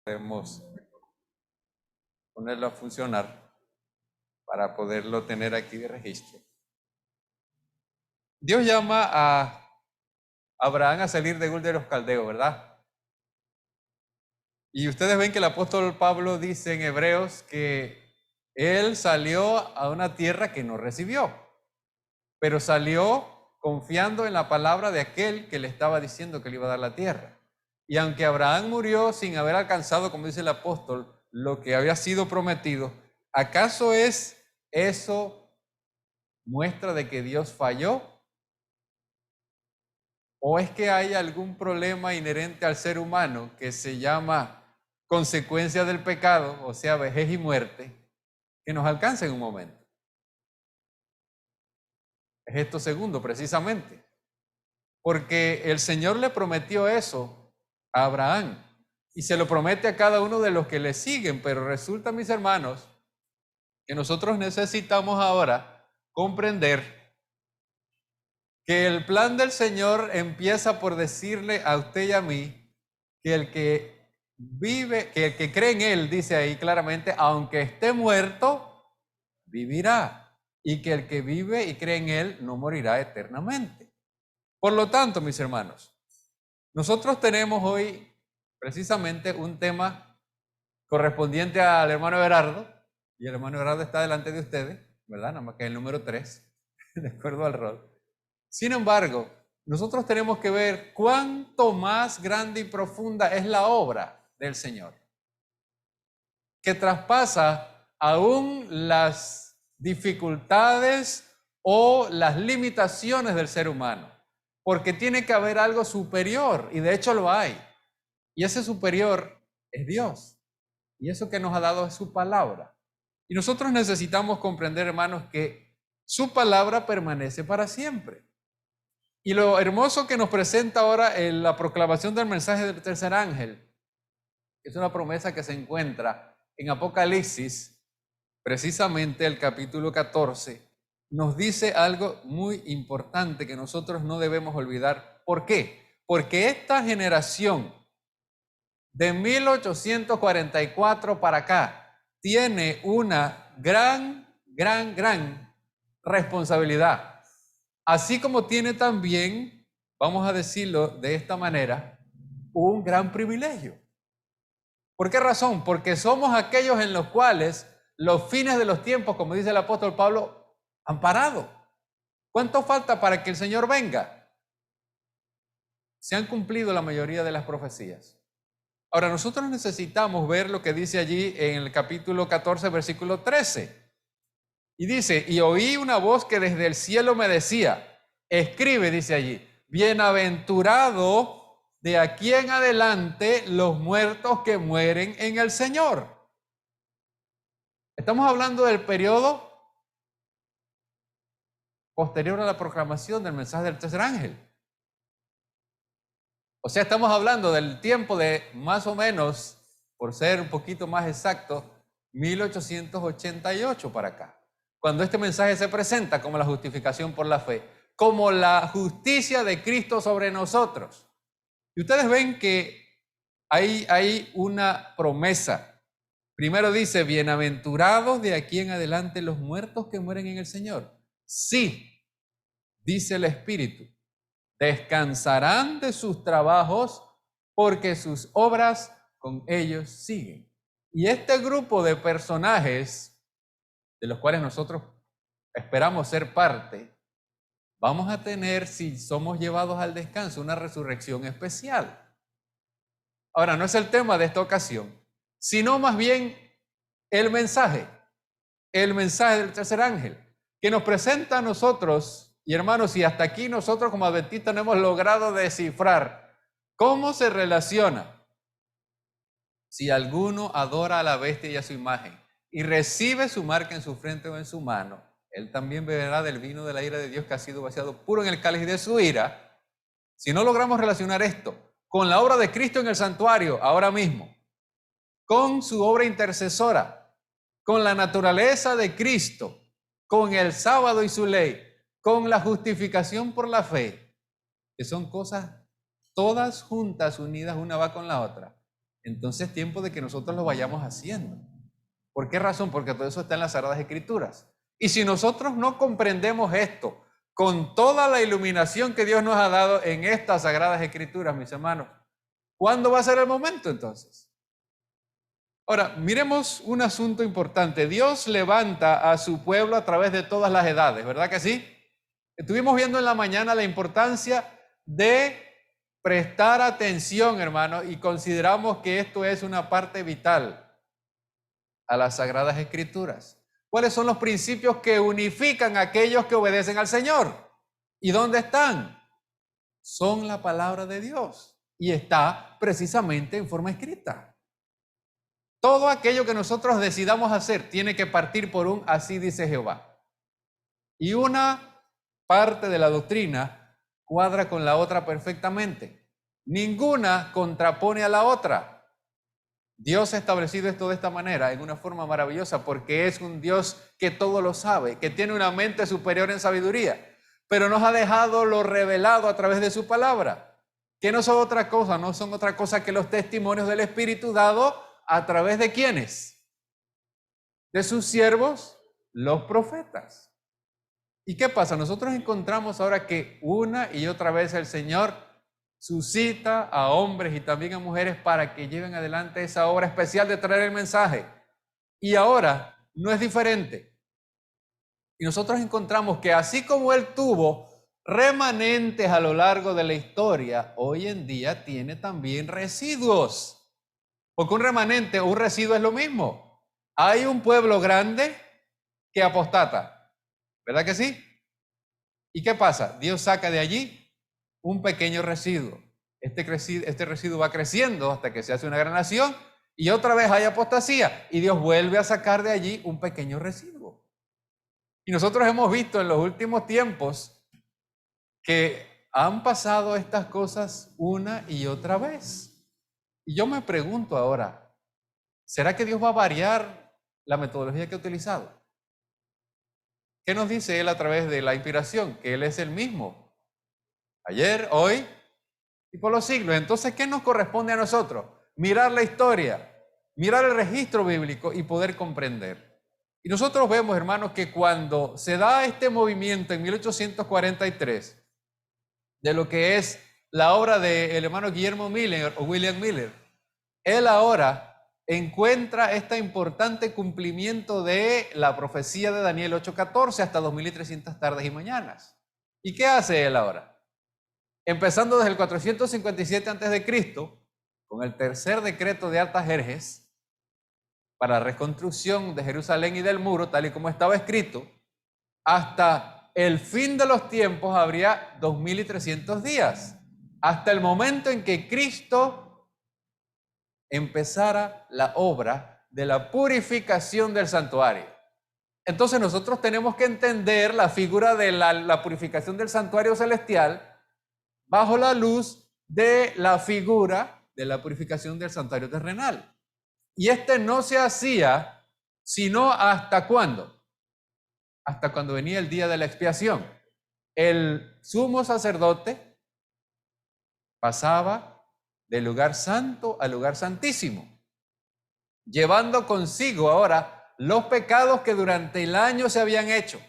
Podemos ponerlo a funcionar para poderlo tener aquí de registro. Dios llama a Abraham a salir de Ur de los Caldeos, ¿verdad? Y ustedes ven que el apóstol Pablo dice en Hebreos que él salió a una tierra que no recibió, pero salió confiando en la palabra de aquel que le estaba diciendo que le iba a dar la tierra. Y aunque Abraham murió sin haber alcanzado, como dice el apóstol, lo que había sido prometido, ¿acaso es eso muestra de que Dios falló? ¿O es que hay algún problema inherente al ser humano que se llama consecuencia del pecado, o sea, vejez y muerte, que nos alcanza en un momento? Es esto segundo, precisamente. Porque el Señor le prometió eso a Abraham y se lo promete a cada uno de los que le siguen, pero resulta, mis hermanos, que nosotros necesitamos ahora comprender que el plan del Señor empieza por decirle a usted y a mí que el que vive, que el que cree en Él, dice ahí claramente, aunque esté muerto, vivirá, y que el que vive y cree en Él no morirá eternamente. Por lo tanto, mis hermanos, nosotros tenemos hoy precisamente un tema correspondiente al hermano Everardo, y el hermano Everardo está delante de ustedes, ¿verdad? Nada más que el número 3, de acuerdo al rol. Sin embargo, nosotros tenemos que ver cuánto más grande y profunda es la obra del Señor, que traspasa aún las dificultades o las limitaciones del ser humano, porque tiene que haber algo superior, y de hecho lo hay, y ese superior es Dios, y eso que nos ha dado es su palabra. Y nosotros necesitamos comprender, hermanos, que su palabra permanece para siempre. Y lo hermoso que nos presenta ahora en la proclamación del mensaje del tercer ángel, es una promesa que se encuentra en Apocalipsis, precisamente el capítulo 14, nos dice algo muy importante que nosotros no debemos olvidar. ¿Por qué? Porque esta generación de 1844 para acá tiene una gran responsabilidad. Así como tiene también, vamos a decirlo de esta manera, un gran privilegio. ¿Por qué razón? Porque somos aquellos en los cuales los fines de los tiempos, como dice el apóstol Pablo, han parado. ¿Cuánto falta para que el Señor venga? Se han cumplido la mayoría de las profecías. Ahora, nosotros necesitamos ver lo que dice allí en el capítulo 14, versículo 13. Y dice, y oí una voz que desde el cielo me decía, escribe, dice allí, bienaventurado de aquí en adelante los muertos que mueren en el Señor. Estamos hablando del periodo posterior a la proclamación del mensaje del tercer ángel. O sea, estamos hablando del tiempo de más o menos, por ser un poquito más exacto, 1888 para acá. Cuando este mensaje se presenta como la justificación por la fe, como la justicia de Cristo sobre nosotros. Y ustedes ven que hay una promesa. Primero dice, bienaventurados de aquí en adelante los muertos que mueren en el Señor. Sí, dice el Espíritu, descansarán de sus trabajos porque sus obras con ellos siguen. Y este grupo de personajes de los cuales nosotros esperamos ser parte, vamos a tener, si somos llevados al descanso, una resurrección especial. Ahora, no es el tema de esta ocasión, sino más bien el mensaje del tercer ángel, que nos presenta a nosotros, y hermanos, y hasta aquí nosotros como adventistas no hemos logrado descifrar cómo se relaciona si alguno adora a la bestia y a su imagen y recibe su marca en su frente o en su mano, él también beberá del vino de la ira de Dios que ha sido vaciado puro en el cáliz de su ira. Si no logramos relacionar esto con la obra de Cristo en el santuario ahora mismo, con su obra intercesora, con la naturaleza de Cristo, con el sábado y su ley, con la justificación por la fe, que son cosas todas juntas, unidas, una va con la otra, entonces es tiempo de que nosotros lo vayamos haciendo. ¿Por qué razón? Porque todo eso está en las Sagradas Escrituras. Y si nosotros no comprendemos esto con toda la iluminación que Dios nos ha dado en estas Sagradas Escrituras, mis hermanos, ¿cuándo va a ser el momento entonces? Ahora, miremos un asunto importante. Dios levanta a su pueblo a través de todas las edades, ¿verdad que sí? Estuvimos viendo en la mañana la importancia de prestar atención, hermanos, y consideramos que esto es una parte vital a las Sagradas Escrituras. ¿Cuáles son los principios que unifican a aquellos que obedecen al Señor? ¿Y dónde están? Son la palabra de Dios y está precisamente en forma escrita. Todo aquello que nosotros decidamos hacer tiene que partir por un así dice Jehová. Y una parte de la doctrina cuadra con la otra perfectamente. Ninguna contrapone a la otra. Dios ha establecido esto de esta manera, en una forma maravillosa, porque es un Dios que todo lo sabe, que tiene una mente superior en sabiduría, pero nos ha dejado lo revelado a través de su palabra, que no son otra cosa que los testimonios del Espíritu dado a través de ¿quiénes? De sus siervos, los profetas. ¿Y qué pasa? Nosotros encontramos ahora que una y otra vez el Señor suscita a hombres y también a mujeres para que lleven adelante esa obra especial de traer el mensaje. Y ahora no es diferente. Y nosotros encontramos que así como Él tuvo remanentes a lo largo de la historia, hoy en día tiene también residuos. Porque un remanente o un residuo es lo mismo. Hay un pueblo grande que apostata, ¿verdad que sí? ¿Y qué pasa? Dios saca de allí un pequeño residuo. Este residuo va creciendo hasta que se hace una gran nación y otra vez hay apostasía y Dios vuelve a sacar de allí un pequeño residuo. Y nosotros hemos visto en los últimos tiempos que han pasado estas cosas una y otra vez. Y yo me pregunto ahora, ¿será que Dios va a variar la metodología que ha utilizado? ¿Qué nos dice Él a través de la inspiración? Que Él es el mismo, ayer, hoy y por los siglos. Entonces, ¿qué nos corresponde a nosotros? Mirar la historia, mirar el registro bíblico y poder comprender. Y nosotros vemos, hermanos, que cuando se da este movimiento en 1843, de lo que es la obra del hermano Guillermo Miller o William Miller, él ahora encuentra este importante cumplimiento de la profecía de Daniel 8:14 hasta 2300 tardes y mañanas. ¿Y qué hace él ahora? Empezando desde el 457 a.C., con el tercer decreto de Artajerjes para la reconstrucción de Jerusalén y del muro, tal y como estaba escrito, hasta el fin de los tiempos habría 2300 días, hasta el momento en que Cristo empezara la obra de la purificación del santuario. Entonces nosotros tenemos que entender la figura de la purificación del santuario celestial bajo la luz de la figura de la purificación del santuario terrenal. Y no se hacía sino ¿hasta cuándo? Hasta cuando venía el día de la expiación. El sumo sacerdote pasaba del lugar santo al lugar santísimo, llevando consigo ahora los pecados que durante el año se habían hecho.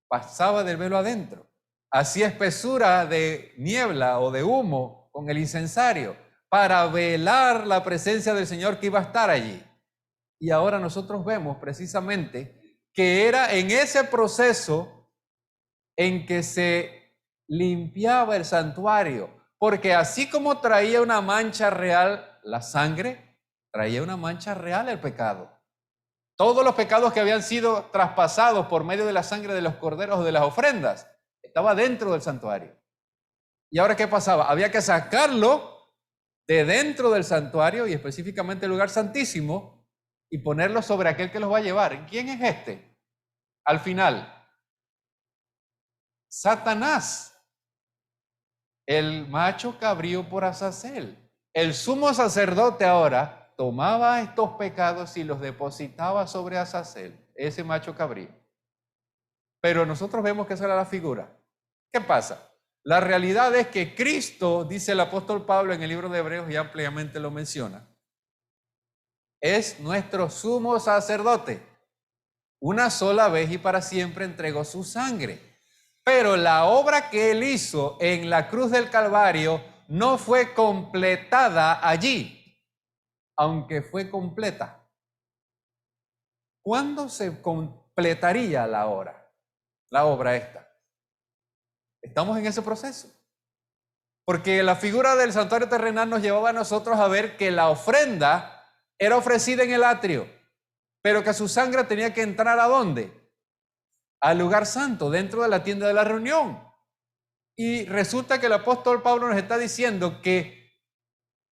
Pasaba del velo adentro. Hacía espesura de niebla o de humo con el incensario para velar la presencia del Señor que iba a estar allí. Y ahora nosotros vemos precisamente que era en ese proceso en que se limpiaba el santuario, porque así como traía una mancha real la sangre, traía una mancha real el pecado. Todos los pecados que habían sido traspasados por medio de la sangre de los corderos o de las ofrendas estaba dentro del santuario. ¿Y ahora qué pasaba? Había que sacarlo de dentro del santuario y específicamente el lugar santísimo y ponerlo sobre aquel que los va a llevar. ¿Quién es este? Al final, Satanás, el macho cabrío por Azazel. El sumo sacerdote ahora tomaba estos pecados y los depositaba sobre Azazel, ese macho cabrío. Pero nosotros vemos que esa era la figura. ¿Qué pasa? La realidad es que Cristo, dice el apóstol Pablo en el libro de Hebreos y ampliamente lo menciona, es nuestro sumo sacerdote. Una sola vez y para siempre entregó su sangre. Pero la obra que él hizo en la cruz del Calvario no fue completada allí, aunque fue completa. ¿Cuándo se completaría la obra esta? Estamos en ese proceso. Porque la figura del santuario terrenal nos llevaba a nosotros a ver que la ofrenda era ofrecida en el atrio, pero que su sangre tenía que entrar ¿a dónde? Al lugar santo, dentro de la tienda de la reunión. Y resulta que el apóstol Pablo nos está diciendo que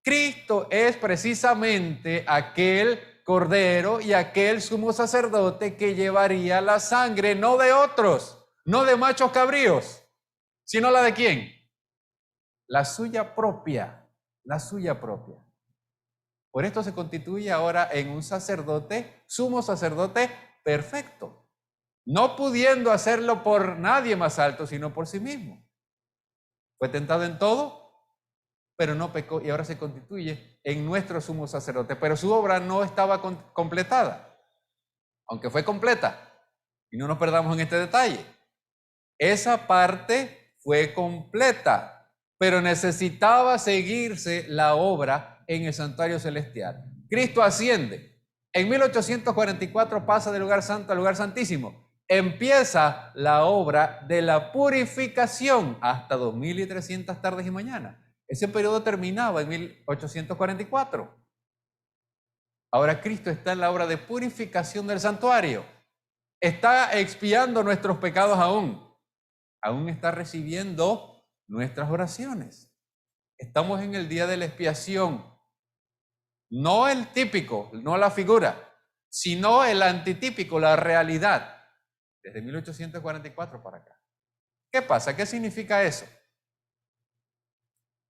Cristo es precisamente aquel cordero y aquel sumo sacerdote que llevaría la sangre, no de otros, no de machos cabríos, sino la de ¿quién? La suya propia, la suya propia. Por esto se constituye ahora en un sacerdote, sumo sacerdote perfecto, no pudiendo hacerlo por nadie más alto, sino por sí mismo. Fue tentado en todo, pero no pecó y ahora se constituye en nuestro sumo sacerdote. Pero su obra no estaba completada, aunque fue completa. Y no nos perdamos en este detalle. Esa parte fue completa, pero necesitaba seguirse la obra en el santuario celestial. Cristo asciende. En 1844 pasa del lugar santo al lugar santísimo. Empieza la obra de la purificación hasta 2300 tardes y mañanas. Ese periodo terminaba en 1844. Ahora Cristo está en la obra de purificación del santuario. Está expiando nuestros pecados aún está recibiendo nuestras oraciones. Estamos en el día de la expiación, no el típico, no la figura, sino el antitípico, la realidad, desde 1844 para acá. ¿Qué pasa? ¿Qué significa eso?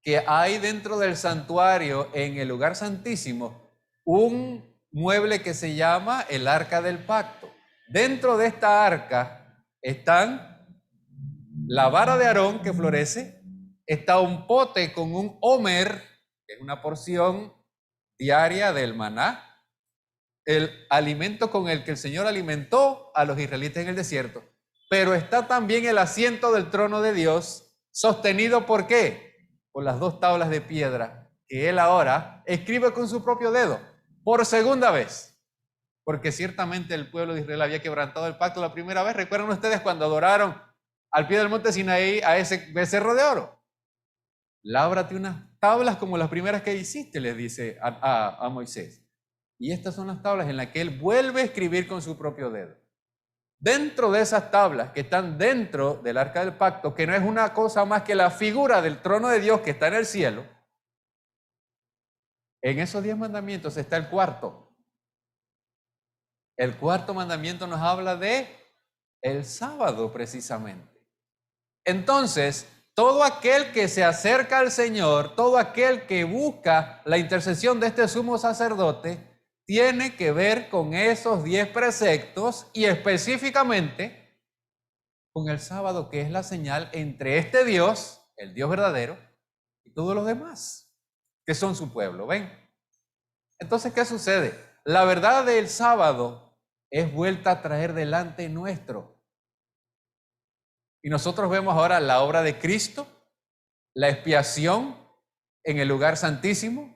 Que hay dentro del santuario, en el lugar santísimo, un mueble que se llama el arca del pacto. Dentro de esta arca están la vara de Aarón que florece, está un pote con un homer, que es una porción diaria del maná, el alimento con el que el Señor alimentó a los israelitas en el desierto, pero está también el asiento del trono de Dios, sostenido ¿por qué? Por las dos tablas de piedra que él ahora escribe con su propio dedo, por segunda vez, porque ciertamente el pueblo de Israel había quebrantado el pacto la primera vez. ¿Recuerdan ustedes cuando adoraron al pie del monte Sinaí a ese becerro de oro? Lábrate unas tablas como las primeras que hiciste, les dice a Moisés. Y estas son las tablas en las que él vuelve a escribir con su propio dedo. Dentro de esas tablas que están dentro del arca del pacto, que no es una cosa más que la figura del trono de Dios que está en el cielo, en esos 10 mandamientos está el cuarto. El cuarto mandamiento nos habla de el sábado precisamente. Entonces, todo aquel que se acerca al Señor, todo aquel que busca la intercesión de este sumo sacerdote, tiene que ver con esos 10 preceptos y específicamente con el sábado, que es la señal entre este Dios, el Dios verdadero, y todos los demás, que son su pueblo. ¿Ven? Entonces, ¿qué sucede? La verdad del sábado es vuelta a traer delante nuestro. Y nosotros vemos ahora la obra de Cristo, la expiación en el lugar santísimo,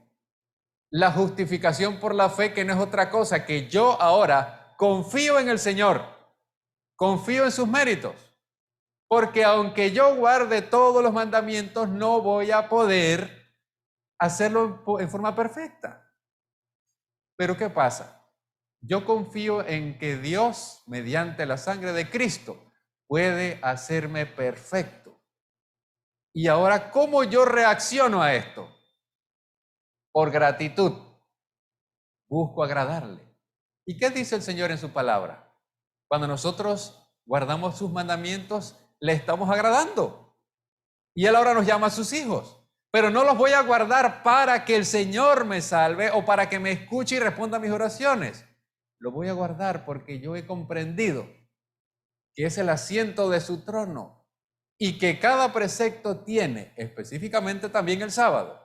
la justificación por la fe, que no es otra cosa que yo ahora confío en el Señor, confío en sus méritos, porque aunque yo guarde todos los mandamientos, no voy a poder hacerlo en forma perfecta. Pero ¿qué pasa? Yo confío en que Dios, mediante la sangre de Cristo, puede hacerme perfecto. Y ahora, ¿cómo yo reacciono a esto? Por gratitud. Busco agradarle. ¿Y qué dice el Señor en su palabra? Cuando nosotros guardamos sus mandamientos, le estamos agradando. Y Él ahora nos llama a sus hijos. Pero no los voy a guardar para que el Señor me salve o para que me escuche y responda a mis oraciones. Lo voy a guardar porque yo he comprendido que es el asiento de su trono, y que cada precepto tiene, específicamente también el sábado,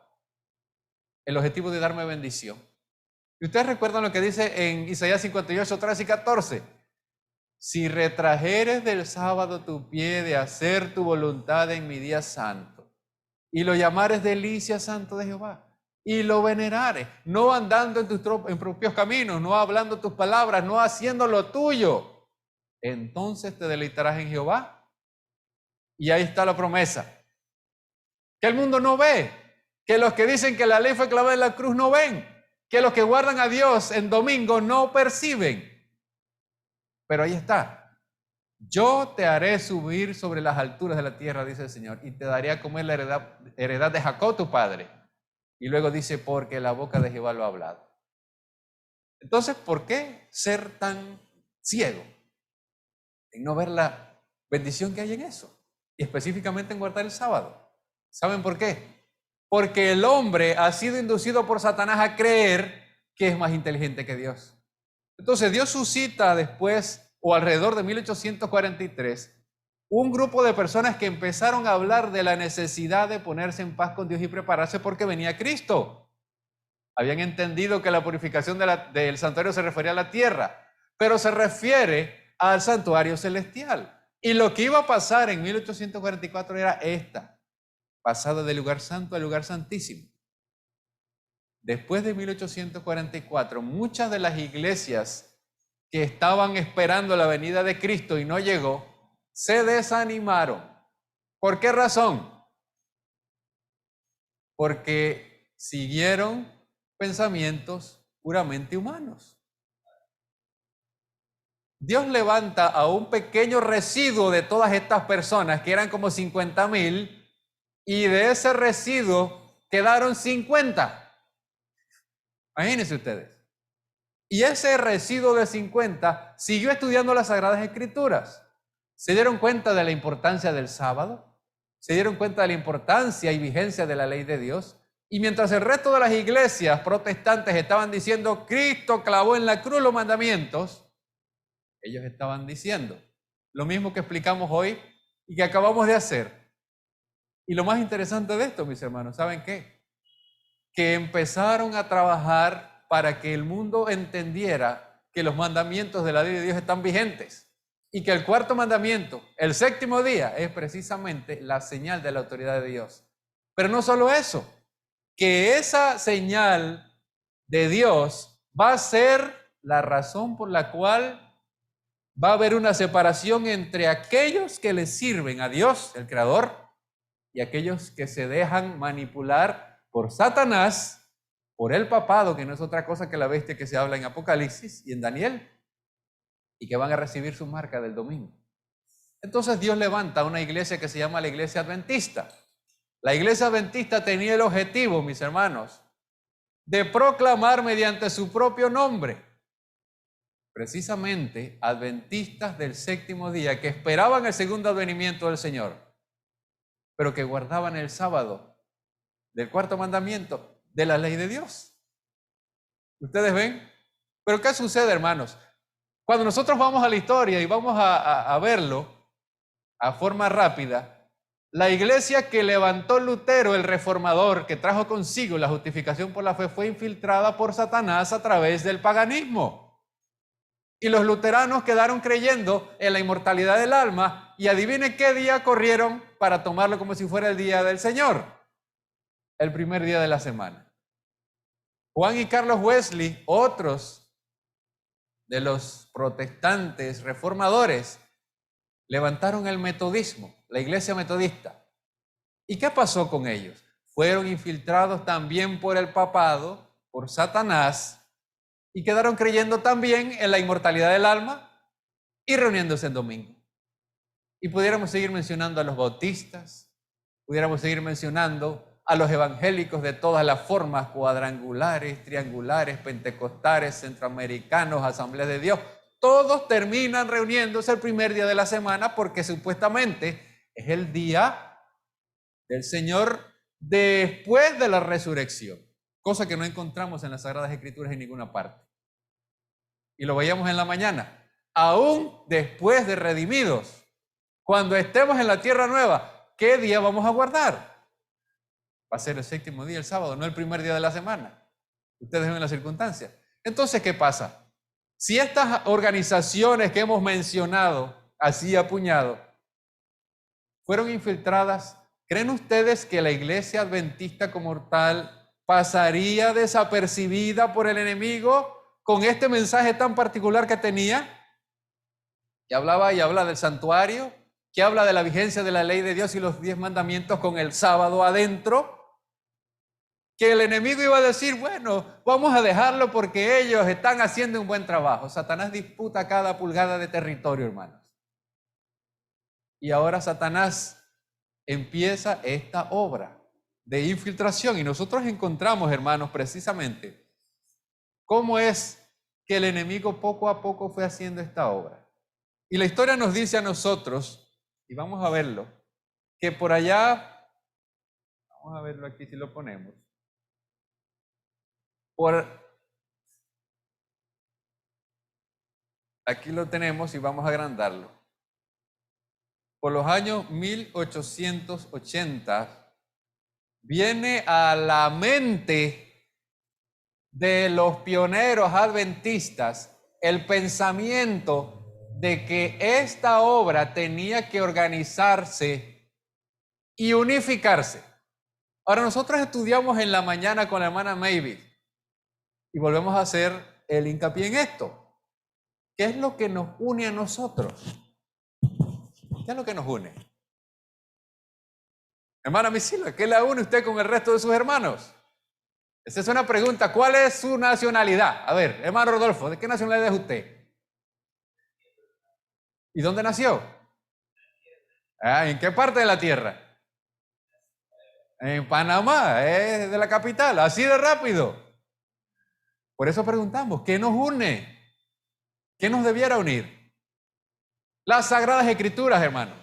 el objetivo de darme bendición. Y ustedes recuerdan lo que dice en Isaías 58, 13 y 14. Si retrajeres del sábado tu pie de hacer tu voluntad en mi día santo, y lo llamares delicia santo de Jehová, y lo venerares, no andando en propios caminos, no hablando tus palabras, no haciendo lo tuyo, entonces te deleitarás en Jehová. Y ahí está la promesa, que el mundo no ve, que los que dicen que la ley fue clavada en la cruz no ven, que los que guardan a Dios en domingo no perciben. Pero ahí está. Yo te haré subir sobre las alturas de la tierra, dice el Señor, y te daré a comer la heredad de Jacob tu padre. Y luego dice, porque la boca de Jehová lo ha hablado. Entonces, ¿por qué ser tan ciego en no ver la bendición que hay en eso? Y específicamente en guardar el sábado. ¿Saben por qué? Porque el hombre ha sido inducido por Satanás a creer que es más inteligente que Dios. Entonces Dios suscita después, o alrededor de 1843, un grupo de personas que empezaron a hablar de la necesidad de ponerse en paz con Dios y prepararse porque venía Cristo. Habían entendido que la purificación del santuario se refería a la tierra, pero se refiere al santuario celestial. Y lo que iba a pasar en 1844 era pasada del lugar santo al lugar santísimo. Después de 1844, muchas de las iglesias que estaban esperando la venida de Cristo y no llegó, se desanimaron. ¿Por qué razón? Porque siguieron pensamientos puramente humanos. Dios levanta a un pequeño residuo de todas estas personas, que eran como 50,000, y de ese residuo quedaron 50. Imagínense ustedes. Y ese residuo de 50 siguió estudiando las Sagradas Escrituras. Se dieron cuenta de la importancia del sábado, se dieron cuenta de la importancia y vigencia de la ley de Dios. Y mientras el resto de las iglesias protestantes estaban diciendo, Cristo clavó en la cruz los mandamientos, ellos estaban diciendo lo mismo que explicamos hoy y que acabamos de hacer. Y lo más interesante de esto, mis hermanos, ¿saben qué? Que empezaron a trabajar para que el mundo entendiera que los mandamientos de la ley de Dios están vigentes y que el cuarto mandamiento, el séptimo día, es precisamente la señal de la autoridad de Dios. Pero no solo eso, que esa señal de Dios va a ser la razón por la cual va a haber una separación entre aquellos que le sirven a Dios, el Creador, y aquellos que se dejan manipular por Satanás, por el papado, que no es otra cosa que la bestia que se habla en Apocalipsis y en Daniel, y que van a recibir su marca del domingo. Entonces Dios levanta una iglesia que se llama la Iglesia Adventista. La Iglesia Adventista tenía el objetivo, mis hermanos, de proclamar mediante su propio nombre, precisamente adventistas del séptimo día, que esperaban el segundo advenimiento del Señor, pero que guardaban el sábado del cuarto mandamiento de la ley de Dios. ¿Ustedes ven? Pero ¿qué sucede, hermanos? Cuando nosotros vamos a la historia y vamos a verlo a forma rápida, la iglesia que levantó Lutero, el reformador, que trajo consigo la justificación por la fe, fue infiltrada por Satanás a través del paganismo. Y los luteranos quedaron creyendo en la inmortalidad del alma, y adivinen qué día corrieron para tomarlo como si fuera el día del Señor, el primer día de la semana. Juan y Carlos Wesley, otros de los protestantes reformadores, levantaron el metodismo, la iglesia metodista. ¿Y qué pasó con ellos? Fueron infiltrados también por el papado, por Satanás, y quedaron creyendo también en la inmortalidad del alma y reuniéndose en domingo. Y pudiéramos seguir mencionando a los bautistas, pudiéramos seguir mencionando a los evangélicos de todas las formas, cuadrangulares, triangulares, pentecostales, centroamericanos, asambleas de Dios. Todos terminan reuniéndose el primer día de la semana porque supuestamente es el día del Señor después de la resurrección, cosa que no encontramos en las Sagradas Escrituras en ninguna parte. Y lo veíamos en la mañana. Aún después de redimidos, Cuando estemos en la tierra nueva, ¿qué día vamos a guardar? Va a ser el séptimo día, el sábado, no el primer día de la semana. Ustedes ven las circunstancias. Entonces, ¿qué pasa? Si estas organizaciones que hemos mencionado, así a puñado, fueron infiltradas, ¿creen ustedes que la iglesia adventista como tal pasaría desapercibida por el enemigo con este mensaje tan particular que tenía? Que hablaba y habla del santuario, que habla de la vigencia de la ley de Dios y los 10 mandamientos con el sábado adentro. Que el enemigo iba a decir, bueno, vamos a dejarlo porque ellos están haciendo un buen trabajo. Satanás disputa cada pulgada de territorio, hermanos. Y ahora Satanás empieza esta obra de infiltración y nosotros encontramos, hermanos, precisamente cómo es que el enemigo poco a poco fue haciendo esta obra. Y la historia nos dice a nosotros, y vamos a verlo, que por allá, vamos a verlo aquí si lo ponemos, aquí lo tenemos y vamos a agrandarlo. Por los años 1880, viene a la mente de los pioneros adventistas el pensamiento de que esta obra tenía que organizarse y unificarse. Ahora nosotros estudiamos en la mañana con la hermana Maybe y volvemos a hacer el hincapié en esto. ¿Qué es lo que nos une a nosotros? ¿Qué es lo que nos une? Hermana Misila, ¿qué la une usted con el resto de sus hermanos? Esa es una pregunta. ¿Cuál es su nacionalidad? A ver, hermano Rodolfo, ¿de qué nacionalidad es usted? ¿Y dónde nació? ¿En qué parte de la tierra? En Panamá, es de la capital, así de rápido. Por eso preguntamos, ¿qué nos une? ¿Qué nos debiera unir? Las Sagradas Escrituras, hermano.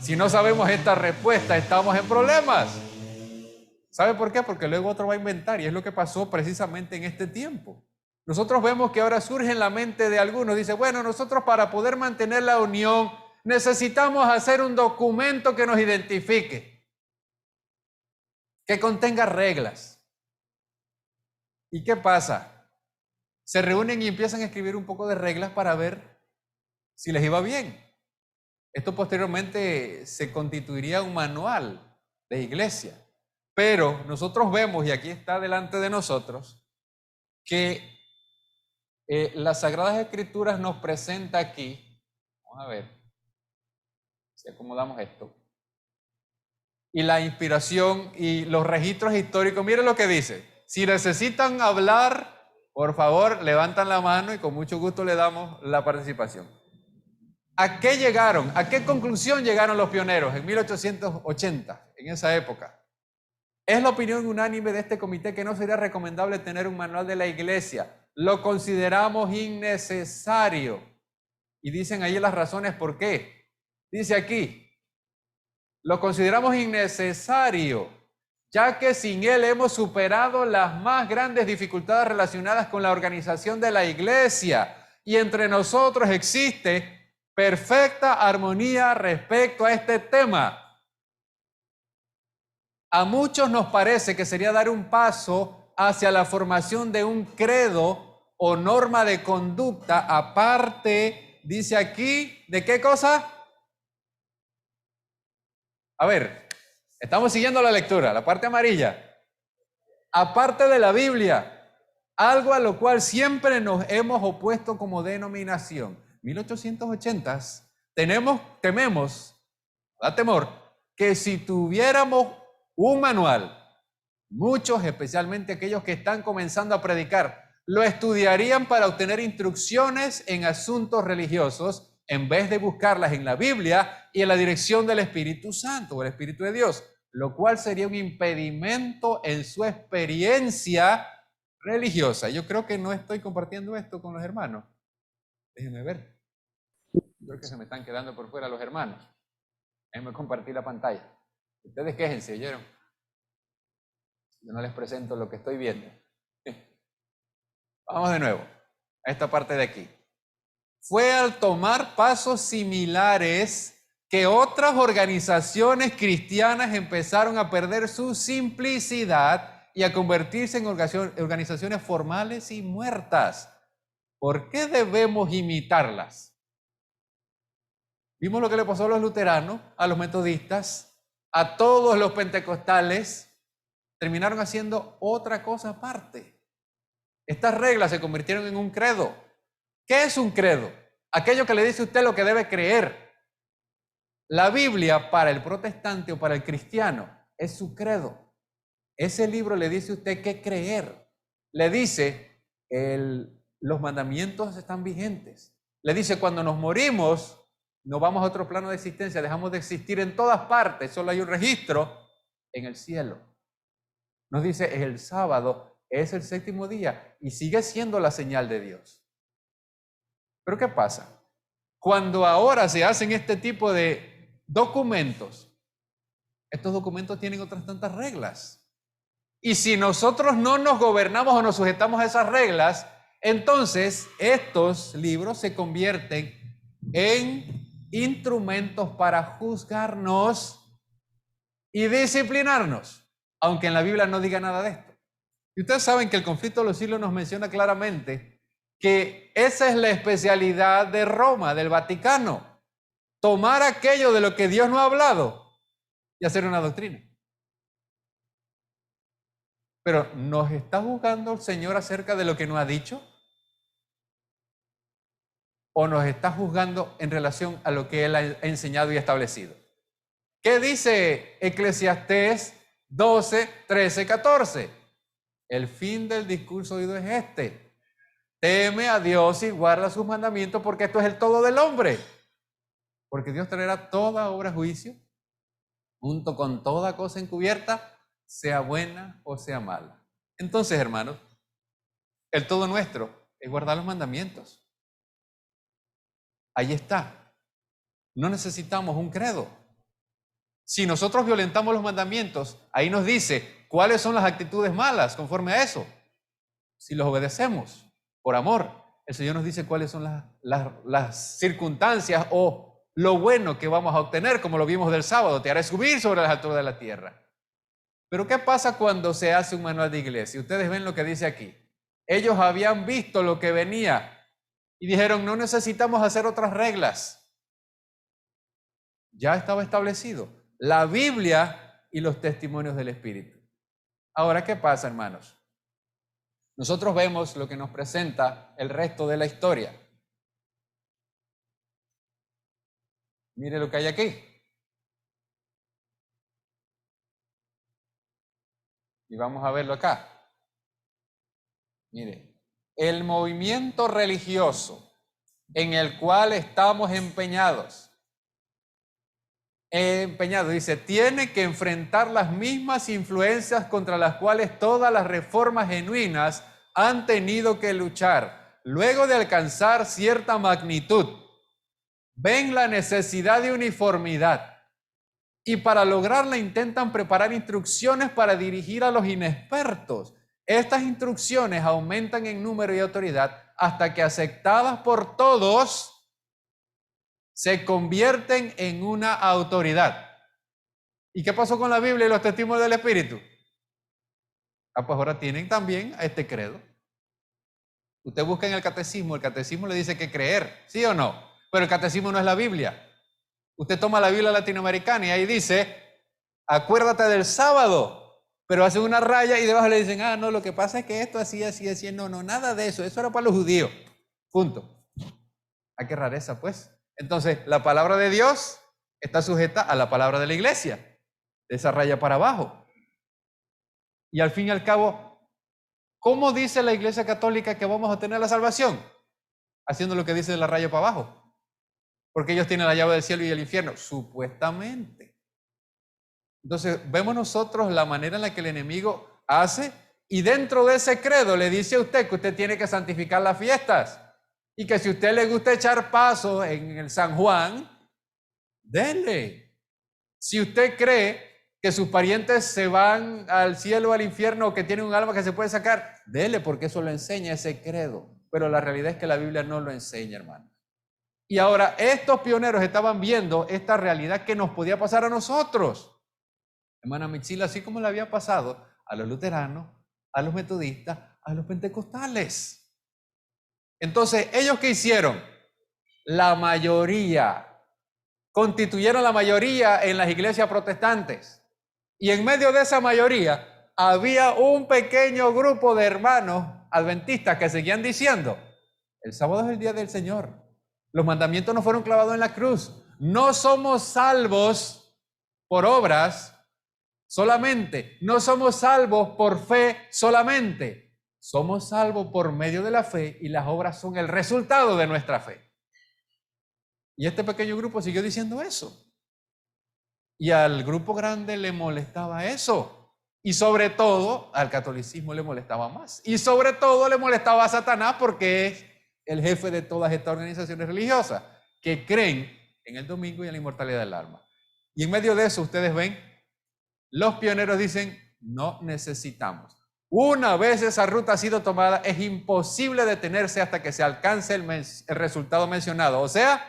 Si no sabemos esta respuesta, estamos en problemas. ¿Sabe por qué? Porque luego otro va a inventar y es lo que pasó precisamente en este tiempo. Nosotros vemos que ahora surge en la mente de algunos, dice, bueno, nosotros para poder mantener la unión necesitamos hacer un documento que nos identifique, que contenga reglas. ¿Y qué pasa? Se reúnen y empiezan a escribir un poco de reglas para ver si les iba bien. Esto posteriormente se constituiría un manual de iglesia. Pero nosotros vemos, y aquí está delante de nosotros, que las Sagradas Escrituras nos presenta aquí, vamos a ver si acomodamos esto, y la inspiración y los registros históricos. Miren lo que dice. Si necesitan hablar, por favor, levantan la mano y con mucho gusto le damos la participación. ¿A qué llegaron? ¿A qué conclusión llegaron los pioneros en 1880, en esa época? Es la opinión unánime de este comité que no sería recomendable tener un manual de la iglesia. Lo consideramos innecesario. Y dicen ahí las razones por qué. Dice aquí, lo consideramos innecesario, ya que sin él hemos superado las más grandes dificultades relacionadas con la organización de la iglesia y entre nosotros existe perfecta armonía respecto a este tema. A muchos nos parece que sería dar un paso hacia la formación de un credo o norma de conducta aparte, dice aquí, ¿de qué cosa? A ver, estamos siguiendo la lectura, la parte amarilla. Aparte de la Biblia, algo a lo cual siempre nos hemos opuesto como denominación. 1880, tememos, da temor, que si tuviéramos un manual, muchos, especialmente aquellos que están comenzando a predicar, lo estudiarían para obtener instrucciones en asuntos religiosos en vez de buscarlas en la Biblia y en la dirección del Espíritu Santo o el Espíritu de Dios, lo cual sería un impedimento en su experiencia religiosa. Yo creo que no estoy compartiendo esto con los hermanos. Déjenme ver. Creo que se me están quedando por fuera los hermanos. Déjenme compartir la pantalla. Ustedes quéjense, ¿oyeron? Yo no les presento lo que estoy viendo. Vamos de nuevo a esta parte de aquí. Fue al tomar pasos similares que otras organizaciones cristianas empezaron a perder su simplicidad y a convertirse en organizaciones formales y muertas. ¿Por qué debemos imitarlas? Vimos lo que le pasó a los luteranos, a los metodistas, a todos los pentecostales. Terminaron haciendo otra cosa aparte. Estas reglas se convirtieron en un credo. ¿Qué es un credo? Aquello que le dice a usted lo que debe creer. La Biblia para el protestante o para el cristiano es su credo. Ese libro le dice a usted qué creer. Le dice, los mandamientos están vigentes. Le dice, cuando nos morimos, no vamos a otro plano de existencia, dejamos de existir en todas partes, solo hay un registro en el cielo. Nos dice, el sábado es el séptimo día y sigue siendo la señal de Dios. Pero ¿qué pasa? Cuando ahora se hacen este tipo de documentos, estos documentos tienen otras tantas reglas. Y si nosotros no nos gobernamos o nos sujetamos a esas reglas, entonces estos libros se convierten en instrumentos para juzgarnos y disciplinarnos, aunque en la Biblia no diga nada de esto. Y ustedes saben que el conflicto de los siglos nos menciona claramente que esa es la especialidad de Roma, del Vaticano, tomar aquello de lo que Dios no ha hablado y hacer una doctrina. Pero ¿nos está juzgando el Señor acerca de lo que no ha dicho? ¿O nos está juzgando en relación a lo que Él ha enseñado y establecido? ¿Qué dice Eclesiastés 12, 13, 14? El fin del discurso oído es este: teme a Dios y guarda sus mandamientos, porque esto es el todo del hombre. Porque Dios traerá toda obra a juicio, junto con toda cosa encubierta, sea buena o sea mala. Entonces, hermanos, el todo nuestro es guardar los mandamientos. Ahí está. No necesitamos un credo. Si nosotros violentamos los mandamientos, ahí nos dice cuáles son las actitudes malas conforme a eso. Si los obedecemos por amor, el Señor nos dice cuáles son las circunstancias o lo bueno que vamos a obtener, como lo vimos del sábado: te haré subir sobre las alturas de la tierra. Pero ¿qué pasa cuando se hace un manual de iglesia? Ustedes ven lo que dice aquí. Ellos habían visto lo que venía y dijeron, no necesitamos hacer otras reglas. Ya estaba establecido. La Biblia y los testimonios del Espíritu. Ahora, ¿qué pasa, hermanos? Nosotros vemos lo que nos presenta el resto de la historia. Mire lo que hay aquí. Y vamos a verlo acá. Mire, el movimiento religioso en el cual estamos empeñados, dice, tiene que enfrentar las mismas influencias contra las cuales todas las reformas genuinas han tenido que luchar. Luego de alcanzar cierta magnitud, ven la necesidad de uniformidad y para lograrla intentan preparar instrucciones para dirigir a los inexpertos. Estas instrucciones aumentan en número y autoridad hasta que, aceptadas por todos, se convierten en una autoridad. ¿Y qué pasó con la Biblia y los testimonios del Espíritu? Pues ahora tienen también este credo. Usted busca en el catecismo le dice que creer, ¿sí o no? Pero el catecismo no es la Biblia. Usted toma la Biblia latinoamericana y ahí dice, acuérdate del sábado, pero hacen una raya y debajo le dicen, no, lo que pasa es que esto así, no, nada de eso, eso era para los judíos, punto. Qué rareza, pues. Entonces, la palabra de Dios está sujeta a la palabra de la iglesia, de esa raya para abajo. Y al fin y al cabo, ¿cómo dice la Iglesia Católica que vamos a tener la salvación? Haciendo lo que dice de la raya para abajo. Porque ellos tienen la llave del cielo y el infierno, supuestamente. Entonces, vemos nosotros la manera en la que el enemigo hace, y dentro de ese credo le dice a usted que usted tiene que santificar las fiestas, y que si a usted le gusta echar paso en el San Juan, denle. Si usted cree que sus parientes se van al cielo o al infierno, o que tienen un alma que se puede sacar, dele, porque eso lo enseña ese credo. Pero la realidad es que la Biblia no lo enseña, hermano. Y ahora estos pioneros estaban viendo esta realidad que nos podía pasar a nosotros. Hermana Michila, así como le había pasado a los luteranos, a los metodistas, a los pentecostales. Entonces, ¿ellos qué hicieron? La mayoría, constituyeron la mayoría en las iglesias protestantes. Y en medio de esa mayoría había un pequeño grupo de hermanos adventistas que seguían diciendo, el sábado es el día del Señor. Los mandamientos no fueron clavados en la cruz. No somos salvos por obras solamente. No somos salvos por fe solamente. Somos salvos por medio de la fe y las obras son el resultado de nuestra fe. Y este pequeño grupo siguió diciendo eso. Y al grupo grande le molestaba eso. Y sobre todo al catolicismo le molestaba más. Y sobre todo le molestaba a Satanás porque es el jefe de todas estas organizaciones religiosas que creen en el domingo y en la inmortalidad del alma. Y en medio de eso ustedes ven, los pioneros dicen, no necesitamos. Una vez esa ruta ha sido tomada, es imposible detenerse hasta que se alcance el resultado mencionado. O sea,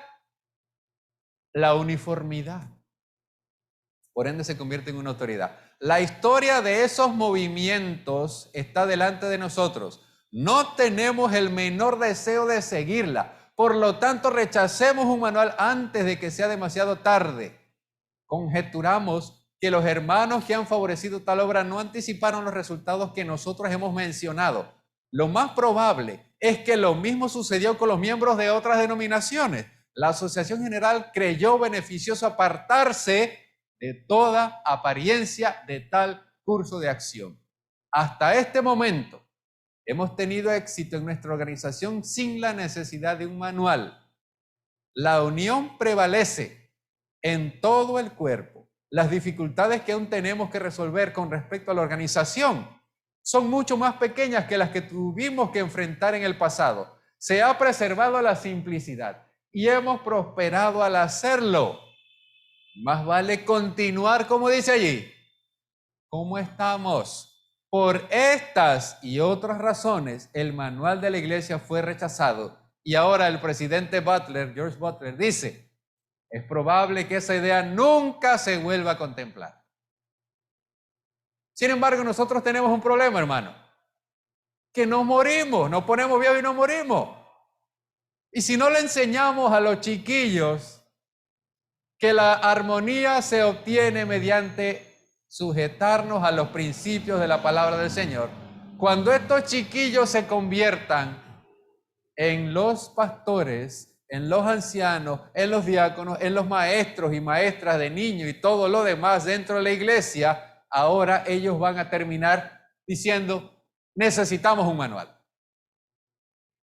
la uniformidad. Por ende se convierte en una autoridad. La historia de esos movimientos está delante de nosotros. No tenemos el menor deseo de seguirla. Por lo tanto, rechacemos un manual antes de que sea demasiado tarde. Conjeturamos que los hermanos que han favorecido tal obra no anticiparon los resultados que nosotros hemos mencionado. Lo más probable es que lo mismo sucedió con los miembros de otras denominaciones. La Asociación General creyó beneficioso apartarse de toda apariencia de tal curso de acción. Hasta este momento hemos tenido éxito en nuestra organización sin la necesidad de un manual. La unión prevalece en todo el cuerpo. Las dificultades que aún tenemos que resolver con respecto a la organización son mucho más pequeñas que las que tuvimos que enfrentar en el pasado. Se ha preservado la simplicidad y hemos prosperado al hacerlo. Más vale continuar, como dice allí, como estamos. Por estas y otras razones, el manual de la iglesia fue rechazado. Y ahora el presidente Butler, George Butler, dice, es probable que esa idea nunca se vuelva a contemplar. Sin embargo, nosotros tenemos un problema, hermano, que nos morimos, nos ponemos viejos y nos morimos. Y si no le enseñamos a los chiquillos que la armonía se obtiene mediante sujetarnos a los principios de la palabra del Señor, cuando estos chiquillos se conviertan en los pastores, en los ancianos, en los diáconos, en los maestros y maestras de niños y todo lo demás dentro de la iglesia, ahora ellos van a terminar diciendo, necesitamos un manual.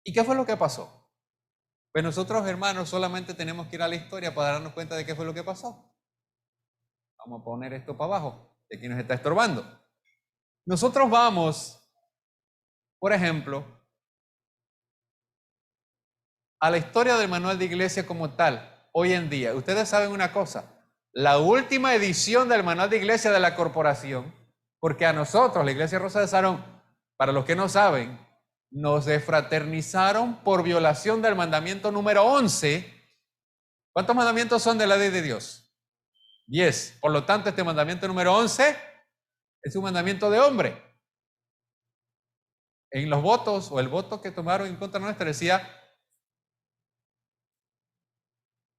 ¿Y qué fue lo que pasó? Pues nosotros, hermanos, solamente tenemos que ir a la historia para darnos cuenta de qué fue lo que pasó. Vamos a poner esto para abajo, de quién nos está estorbando. Nosotros vamos, por ejemplo, a la historia del manual de iglesia como tal, hoy en día. Ustedes saben una cosa, la última edición del manual de iglesia de la corporación, porque a nosotros, la Iglesia Rosa de Sarón, para los que no saben, nos desfraternizaron por violación del mandamiento número 11. ¿Cuántos mandamientos son de la ley de Dios? 10. Por lo tanto, este mandamiento número 11 es un mandamiento de hombre. En los votos, o el voto que tomaron en contra nuestra, decía,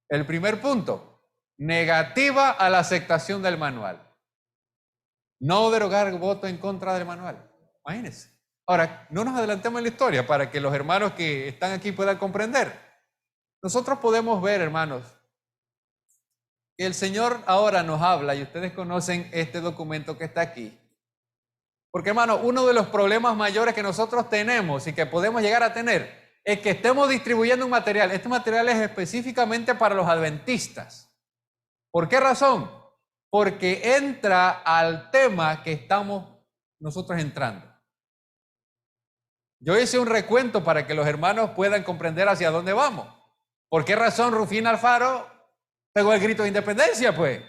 el primer punto, negativa a la aceptación del manual. No derogar voto en contra del manual. Imagínense. Ahora, no nos adelantemos en la historia para que los hermanos que están aquí puedan comprender. Nosotros podemos ver, hermanos, que el Señor ahora nos habla, y ustedes conocen este documento que está aquí. Porque, hermano, uno de los problemas mayores que nosotros tenemos y que podemos llegar a tener es que estemos distribuyendo un material. Este material es específicamente para los adventistas. ¿Por qué razón? Porque entra al tema que estamos nosotros entrando. Yo hice un recuento para que los hermanos puedan comprender hacia dónde vamos. ¿Por qué razón Rufina Alfaro pegó el grito de independencia, pues?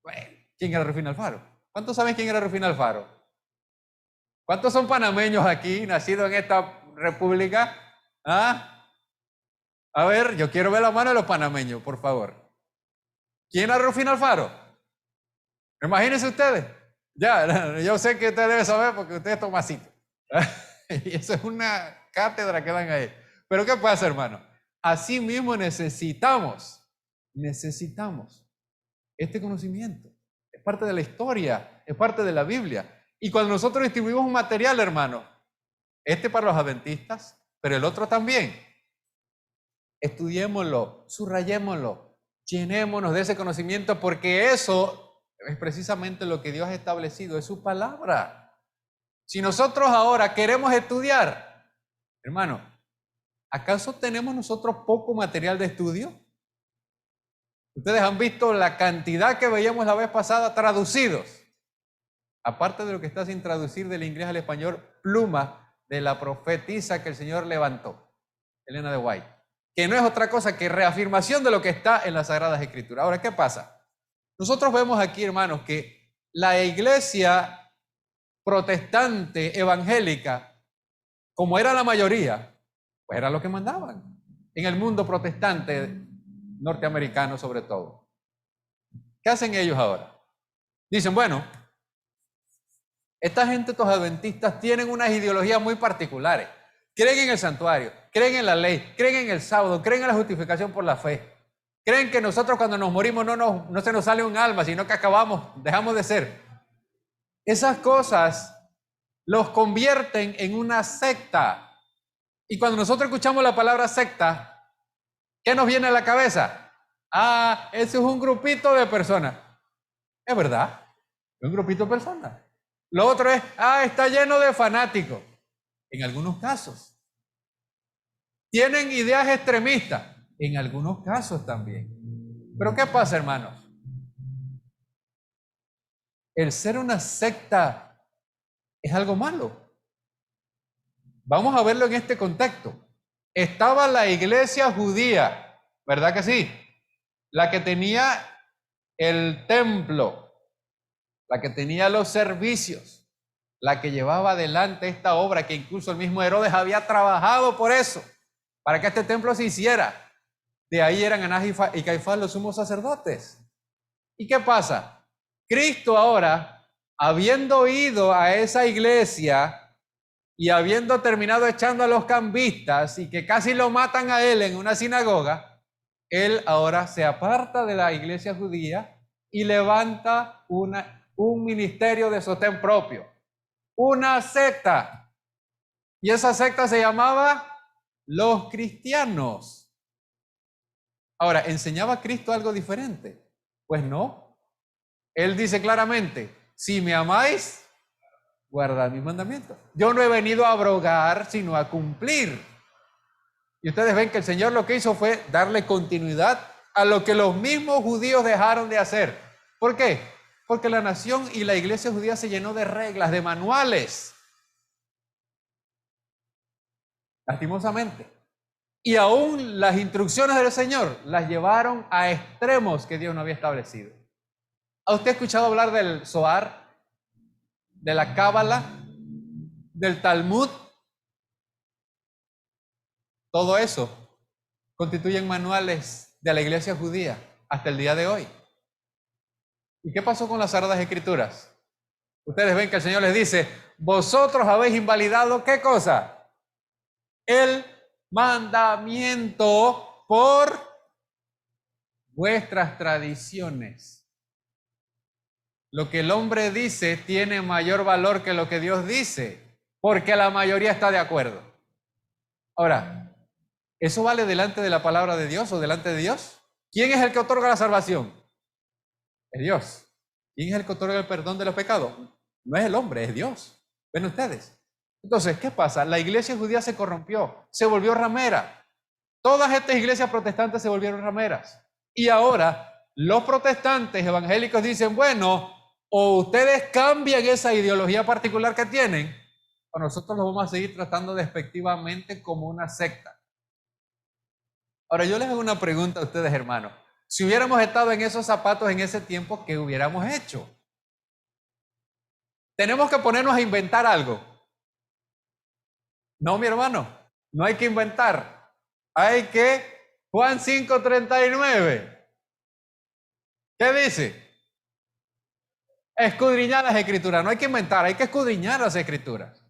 Bueno, ¿quién era Rufina Alfaro? ¿Cuántos saben quién era Rufina Alfaro? ¿Cuántos son panameños aquí, nacidos en esta república? ¿Ah? A ver, yo quiero ver la mano de los panameños, por favor. ¿Quién a Rufino Alfaro? Imagínense ustedes. Ya, yo sé que usted debe saber porque usted es Tomasito. Y eso es una cátedra que dan ahí. Pero ¿qué pasa, hermano? Así mismo necesitamos este conocimiento. Es parte de la historia, es parte de la Biblia. Y cuando nosotros distribuimos un material, hermano, este para los adventistas, pero el otro también, estudiémoslo, subrayémoslo, llenémonos de ese conocimiento, porque eso es precisamente lo que Dios ha establecido, es su palabra. Si nosotros ahora queremos estudiar, hermano, ¿acaso tenemos nosotros poco material de estudio? Ustedes han visto la cantidad que veíamos la vez pasada traducidos. Aparte de lo que está sin traducir del inglés al español, Pluma, de la profetisa que el Señor levantó, Elena de White, que no es otra cosa que reafirmación de lo que está en las Sagradas Escrituras. Ahora, ¿qué pasa? Nosotros vemos aquí, hermanos, que la iglesia protestante evangélica, como era la mayoría, pues era lo que mandaban en el mundo protestante norteamericano sobre todo. ¿Qué hacen ellos ahora? Dicen, bueno, esta gente, estos adventistas, tienen unas ideologías muy particulares. Creen en el santuario, creen en la ley, creen en el sábado, creen en la justificación por la fe. Creen que nosotros cuando nos morimos no se nos sale un alma, sino que dejamos de ser. Esas cosas los convierten en una secta. Y cuando nosotros escuchamos la palabra secta, ¿qué nos viene a la cabeza? Ah, ese es un grupito de personas. Es verdad, es un grupito de personas. Lo otro es, está lleno de fanáticos. En algunos casos. Tienen ideas extremistas. En algunos casos también. Pero ¿qué pasa, hermanos? El ser una secta es algo malo. Vamos a verlo en este contexto. Estaba la iglesia judía, ¿verdad que sí? La que tenía el templo, la que tenía los servicios, la que llevaba adelante esta obra, que incluso el mismo Herodes había trabajado por eso, para que este templo se hiciera. De ahí eran Anás y Caifás los sumos sacerdotes. ¿Y qué pasa? Cristo ahora, habiendo ido a esa iglesia y habiendo terminado echando a los cambistas y que casi lo matan a él en una sinagoga, él ahora se aparta de la iglesia judía y levanta un ministerio de sostén propio, una secta. Y esa secta se llamaba los cristianos. Ahora, ¿enseñaba Cristo algo diferente? Pues no. Él dice claramente, si me amáis, guardad mis mandamientos. Yo no he venido a abrogar, sino a cumplir. Y ustedes ven que el Señor lo que hizo fue darle continuidad a lo que los mismos judíos dejaron de hacer. ¿Por qué? Porque la nación y la iglesia judía se llenó de reglas, de manuales. Lastimosamente. Y aún las instrucciones del Señor las llevaron a extremos que Dios no había establecido. ¿Ha usted escuchado hablar del Zohar, de la Cábala, del Talmud? Todo eso constituyen manuales de la iglesia judía hasta el día de hoy. ¿Y qué pasó con las Sagradas Escrituras? Ustedes ven que el Señor les dice, vosotros habéis invalidado, ¿qué cosa? El mandamiento por vuestras tradiciones. Lo que el hombre dice tiene mayor valor que lo que Dios dice, porque la mayoría está de acuerdo. Ahora, ¿eso vale delante de la palabra de Dios o delante de Dios? ¿Quién es el que otorga la salvación? Es Dios. ¿Quién es el que otorga el perdón de los pecados? No es el hombre, es Dios. ¿Ven ustedes? Entonces, ¿qué pasa? La iglesia judía se corrompió, se volvió ramera. Todas estas iglesias protestantes se volvieron rameras. Y ahora los protestantes evangélicos dicen, bueno, o ustedes cambian esa ideología particular que tienen, o nosotros los vamos a seguir tratando despectivamente como una secta. Ahora yo les hago una pregunta a ustedes, hermanos. Si hubiéramos estado en esos zapatos en ese tiempo, ¿qué hubiéramos hecho? Tenemos que ponernos a inventar algo. No, mi hermano, no hay que inventar. Hay que Juan 5:39. ¿Qué dice? Escudriñar las escrituras. No hay que inventar, hay que escudriñar las escrituras.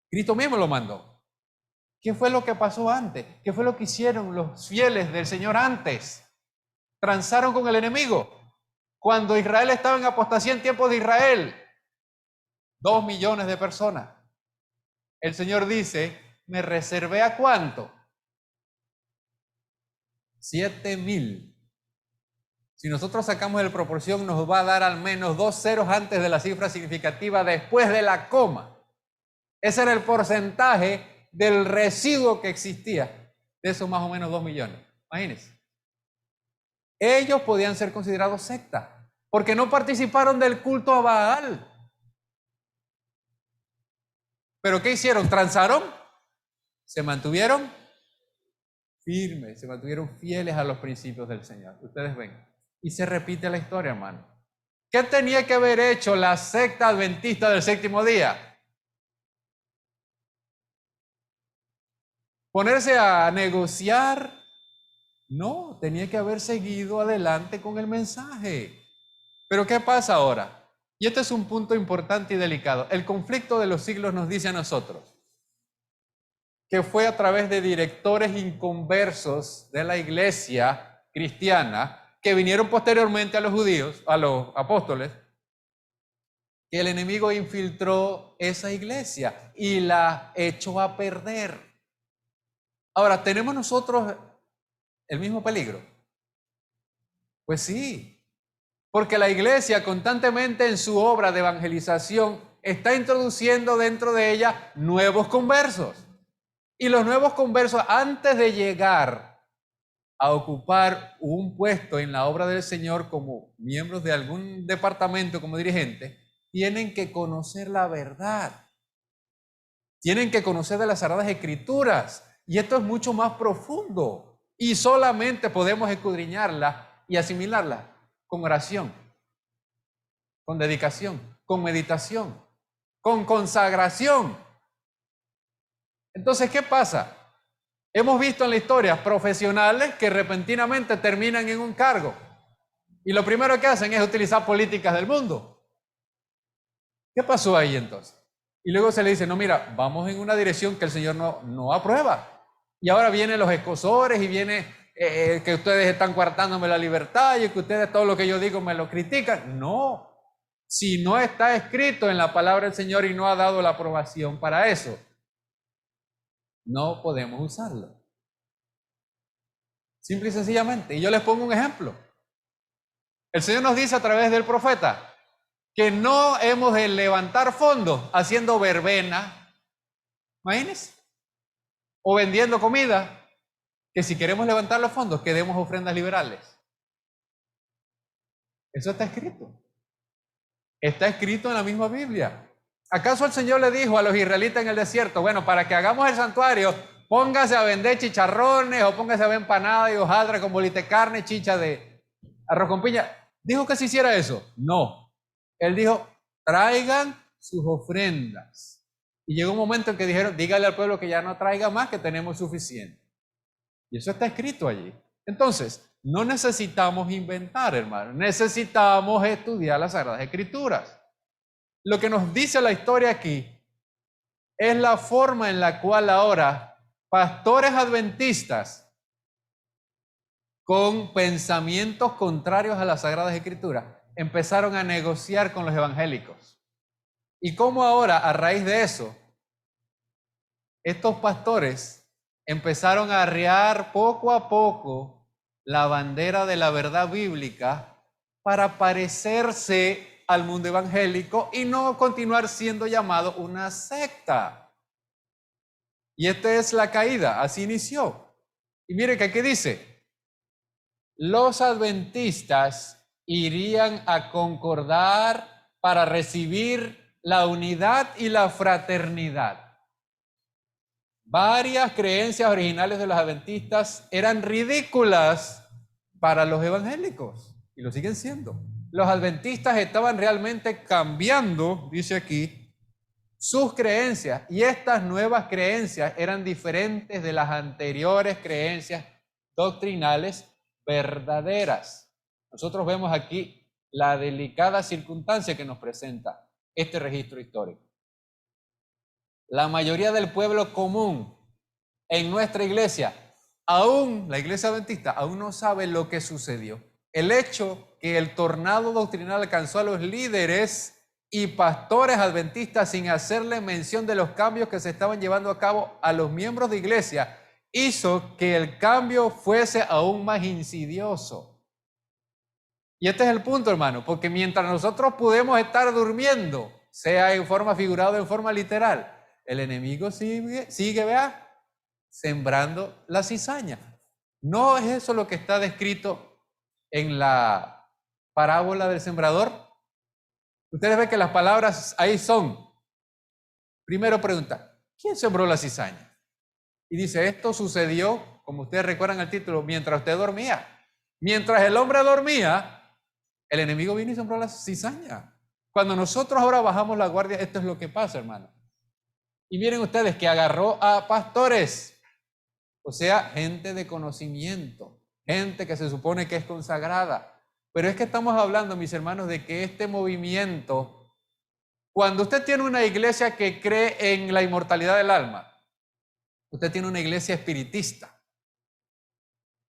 Cristo mismo lo mandó. ¿Qué fue lo que pasó antes? ¿Qué fue lo que hicieron los fieles del Señor antes? Transaron con el enemigo. Cuando Israel estaba en apostasía en tiempos de Israel, 2 millones de personas. El Señor dice, me reservé ¿a cuánto? 7,000. Si nosotros sacamos de proporción, nos va a dar al menos 2 ceros antes de la cifra significativa, después de la coma. Ese era el porcentaje del residuo que existía, de esos más o menos 2 millones. Imagínense. Ellos podían ser considerados secta, porque no participaron del culto a Baal. ¿Pero qué hicieron? ¿Transaron? ¿Se mantuvieron firmes? ¿Se mantuvieron fieles a los principios del Señor? Ustedes ven. Y se repite la historia, hermano. ¿Qué tenía que haber hecho la secta adventista del séptimo día? ¿Ponerse a negociar? No, tenía que haber seguido adelante con el mensaje. Pero ¿qué pasa ahora? Y este es un punto importante y delicado. El conflicto de los siglos nos dice a nosotros que fue a través de directores inconversos de la iglesia cristiana que vinieron posteriormente a los judíos, a los apóstoles, que el enemigo infiltró esa iglesia y la echó a perder. Ahora, ¿tenemos nosotros el mismo peligro? Pues sí. Porque la iglesia constantemente en su obra de evangelización está introduciendo dentro de ella nuevos conversos. Y los nuevos conversos, antes de llegar a ocupar un puesto en la obra del Señor como miembros de algún departamento, como dirigente, tienen que conocer la verdad. Tienen que conocer de las Sagradas Escrituras. Y esto es mucho más profundo. Y solamente podemos escudriñarla y asimilarla con oración, con dedicación, con meditación, con consagración. Entonces, ¿qué pasa? Hemos visto en la historia profesionales que repentinamente terminan en un cargo y lo primero que hacen es utilizar políticas del mundo. ¿Qué pasó ahí entonces? Y luego se le dice, no, mira, vamos en una dirección que el Señor no aprueba. Y ahora vienen los escosores y viene que ustedes están coartándome la libertad y que ustedes todo lo que yo digo me lo critican. No, si no está escrito en la palabra del Señor y no ha dado la aprobación para eso, no podemos usarlo. Simple y sencillamente. Y yo les pongo un ejemplo. El Señor nos dice a través del profeta que no hemos de levantar fondos haciendo verbena, imagínense, o vendiendo comida, que si queremos levantar los fondos, que demos ofrendas liberales. Eso está escrito. Está escrito en la misma Biblia. ¿Acaso el Señor le dijo a los israelitas en el desierto, bueno, para que hagamos el santuario, póngase a vender chicharrones o póngase a vender empanada y hojaldra con bolita de carne, chicha de arroz con piña? ¿Dijo que se hiciera eso? No. Él dijo, traigan sus ofrendas. Y llegó un momento en que dijeron, dígale al pueblo que ya no traiga más, que tenemos suficiente. Y eso está escrito allí. Entonces, no necesitamos inventar, hermano. Necesitamos estudiar las Sagradas Escrituras. Lo que nos dice la historia aquí es la forma en la cual ahora pastores adventistas con pensamientos contrarios a las Sagradas Escrituras empezaron a negociar con los evangélicos. Y cómo ahora, a raíz de eso, estos pastores empezaron a arriar poco a poco la bandera de la verdad bíblica para parecerse al mundo evangélico y no continuar siendo llamado una secta. Y esta es la caída, así inició. Y mire que aquí dice, los adventistas irían a concordar para recibir la unidad y la fraternidad. Varias creencias originales de los adventistas eran ridículas para los evangélicos y lo siguen siendo. Los adventistas estaban realmente cambiando, dice aquí, sus creencias, y estas nuevas creencias eran diferentes de las anteriores creencias doctrinales verdaderas. Nosotros vemos aquí la delicada circunstancia que nos presenta este registro histórico. La mayoría del pueblo común en nuestra iglesia, aún la iglesia adventista, aún no sabe lo que sucedió. El hecho que el tornado doctrinal alcanzó a los líderes y pastores adventistas sin hacerle mención de los cambios que se estaban llevando a cabo a los miembros de iglesia hizo que el cambio fuese aún más insidioso. Y este es el punto, hermano, porque mientras nosotros podemos estar durmiendo, sea en forma figurada o en forma literal, el enemigo sigue, vea, sembrando la cizaña. ¿No es eso lo que está descrito en la parábola del sembrador? Ustedes ven que las palabras ahí son. Primero pregunta, ¿quién sembró la cizaña? Y dice, esto sucedió, como ustedes recuerdan el título, mientras usted dormía. Mientras el hombre dormía, el enemigo vino y sembró la cizaña. Cuando nosotros ahora bajamos la guardia, esto es lo que pasa, hermano. Y miren ustedes que agarró a pastores, o sea, gente de conocimiento, gente que se supone que es consagrada. Pero es que estamos hablando, mis hermanos, de que este movimiento, cuando usted tiene una iglesia que cree en la inmortalidad del alma, usted tiene una iglesia espiritista.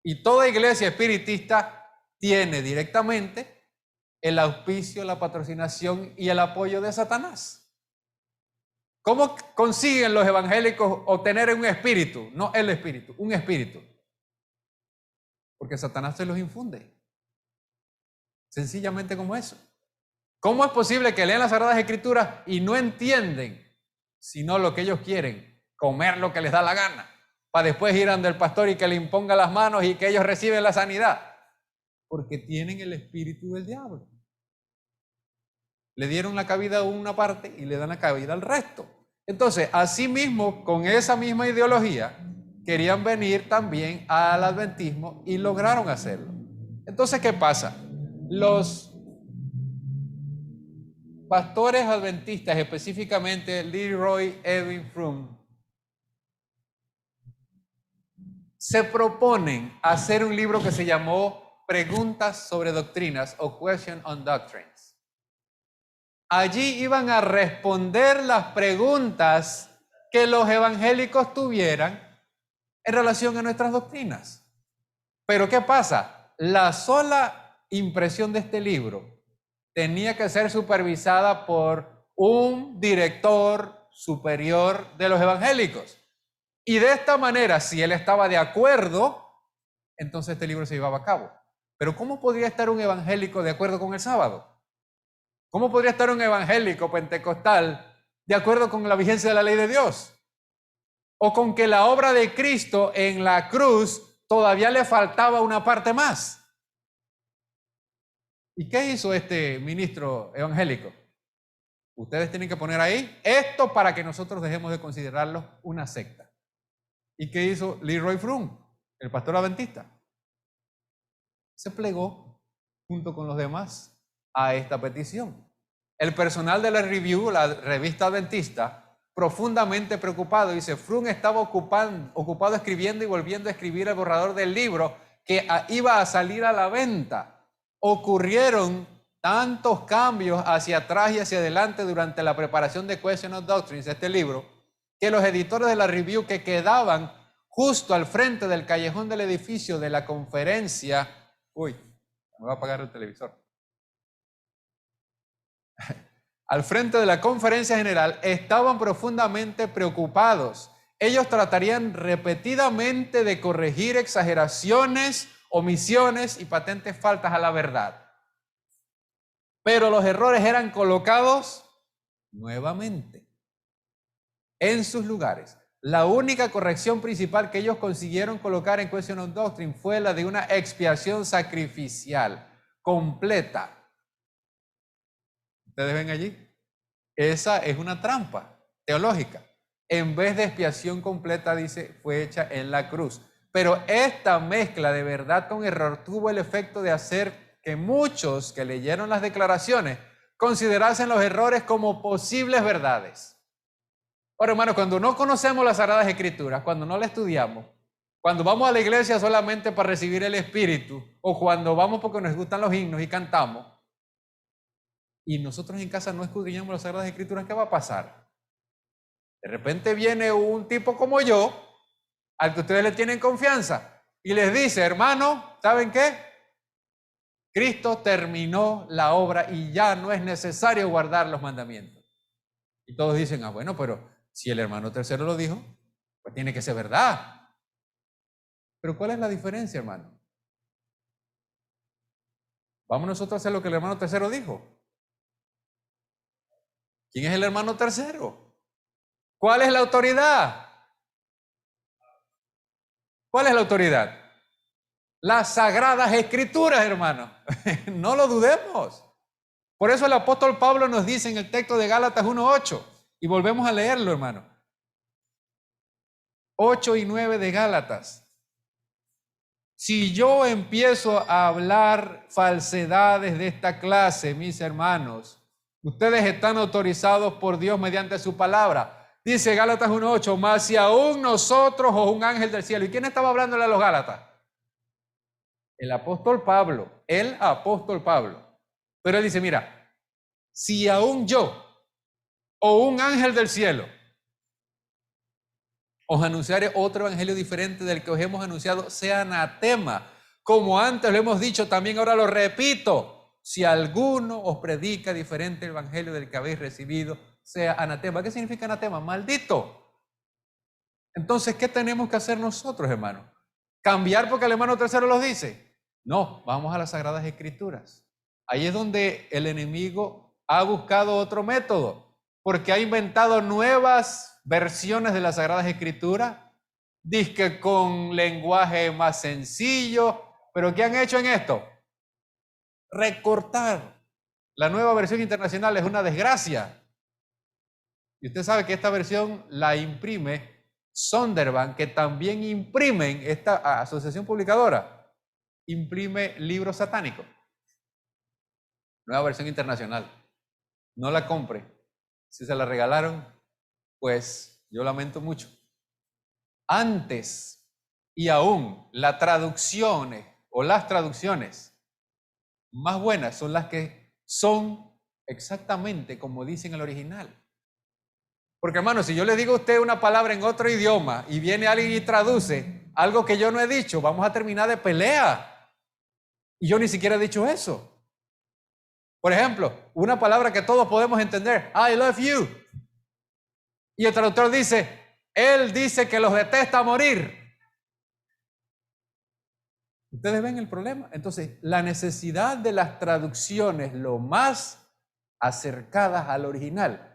Y toda iglesia espiritista tiene directamente el auspicio, la patrocinación y el apoyo de Satanás. ¿Cómo consiguen los evangélicos obtener un espíritu? No el espíritu, un espíritu. Porque Satanás se los infunde. Sencillamente como eso. ¿Cómo es posible que lean las Sagradas Escrituras y no entienden sino lo que ellos quieren? Comer lo que les da la gana, para después ir ante el pastor y que le imponga las manos y que ellos reciben la sanidad. Porque tienen el espíritu del diablo. Le dieron la cabida a una parte y le dan la cabida al resto. Entonces, así mismo, con esa misma ideología, querían venir también al adventismo y lograron hacerlo. Entonces, ¿qué pasa? Los pastores adventistas, específicamente Leroy Edwin Fromm, se proponen hacer un libro que se llamó Preguntas sobre Doctrinas o Question on Doctrines. Allí iban a responder las preguntas que los evangélicos tuvieran en relación a nuestras doctrinas. Pero ¿qué pasa? La sola impresión de este libro tenía que ser supervisada por un director superior de los evangélicos. Y de esta manera, si él estaba de acuerdo, entonces este libro se llevaba a cabo. Pero ¿cómo podría estar un evangélico de acuerdo con el sábado? ¿Cómo podría estar un evangélico pentecostal de acuerdo con la vigencia de la ley de Dios? O con que la obra de Cristo en la cruz todavía le faltaba una parte más. ¿Y qué hizo este ministro evangélico? Ustedes tienen que poner ahí esto para que nosotros dejemos de considerarlo una secta. ¿Y qué hizo Leroy Fromm, el pastor adventista? Se plegó junto con los demás a esta petición. El personal de la Review, la revista adventista, profundamente preocupado, dice, Fromm estaba ocupado escribiendo y volviendo a escribir el borrador del libro que iba a salir a la venta. Ocurrieron tantos cambios hacia atrás y hacia adelante durante la preparación de Question of Doctrines, este libro, que los editores de la Review que quedaban justo al frente del callejón del edificio de la conferencia, me voy a apagar el televisor, al frente de la conferencia general, estaban profundamente preocupados. Ellos tratarían repetidamente de corregir exageraciones, omisiones y patentes faltas a la verdad. Pero los errores eran colocados nuevamente en sus lugares. La única corrección principal que ellos consiguieron colocar en Question of Doctrine fue la de una expiación sacrificial completa. ¿Ustedes ven allí? Esa es una trampa teológica. En vez de expiación completa, dice, fue hecha en la cruz. Pero esta mezcla de verdad con error tuvo el efecto de hacer que muchos que leyeron las declaraciones considerasen los errores como posibles verdades. Ahora, hermano, cuando no conocemos las Sagradas Escrituras, cuando no las estudiamos, Cuando vamos a la iglesia solamente para recibir el Espíritu, o cuando vamos porque nos gustan los himnos y cantamos, y nosotros en casa no escudriñamos las Sagradas Escrituras, ¿qué va a pasar? De repente viene un tipo como yo, al que ustedes le tienen confianza, y les dice, hermano, ¿saben qué? Cristo terminó la obra y ya no es necesario guardar los mandamientos. Y todos dicen, bueno, pero si el hermano tercero lo dijo, pues tiene que ser verdad. Pero ¿cuál es la diferencia, hermano? Vamos nosotros a hacer lo que el hermano tercero dijo. ¿Quién es el hermano tercero? ¿Cuál es la autoridad? ¿Cuál es la autoridad? Las Sagradas Escrituras, hermano. No lo dudemos. Por eso el apóstol Pablo nos dice en el texto de Gálatas 1:8, y volvemos a leerlo, hermano. 8 y 9 de Gálatas. Si yo empiezo a hablar falsedades de esta clase, mis hermanos, ustedes están autorizados por Dios mediante su palabra. Dice Gálatas 1:8, mas si aún nosotros o un ángel del cielo. ¿Y quién estaba hablándole a los Gálatas? El apóstol Pablo, Pero él dice, mira, si aún yo o un ángel del cielo os anunciaré otro evangelio diferente del que os hemos anunciado, sea anatema. Como antes lo hemos dicho, también ahora lo repito. Si alguno os predica diferente el evangelio del que habéis recibido, sea anatema. ¿Qué significa anatema? Maldito. Entonces, ¿qué tenemos que hacer nosotros, hermano? ¿Cambiar porque el hermano tercero los dice? No, vamos a las Sagradas Escrituras. Ahí es donde el enemigo ha buscado otro método, porque ha inventado nuevas versiones de las Sagradas Escrituras, dizque con lenguaje más sencillo, pero ¿qué han hecho en esto? Recortar. La nueva versión internacional es una desgracia. Y usted sabe que esta versión la imprime Sonderbank, que también imprimen, esta asociación publicadora, imprime libros satánicos. Nueva versión internacional. No la compre. Si se la regalaron, pues yo lamento mucho. Antes y aún las traducciones más buenas son las que son exactamente como dicen el original. Porque hermano, si yo le digo a usted una palabra en otro idioma y viene alguien y traduce algo que yo no he dicho, vamos a terminar de pelea. Y yo ni siquiera he dicho eso. Por ejemplo, una palabra que todos podemos entender, I love you. Y el traductor dice, él dice que los detesta a morir. ¿Ustedes ven el problema? Entonces, la necesidad de las traducciones lo más acercadas al original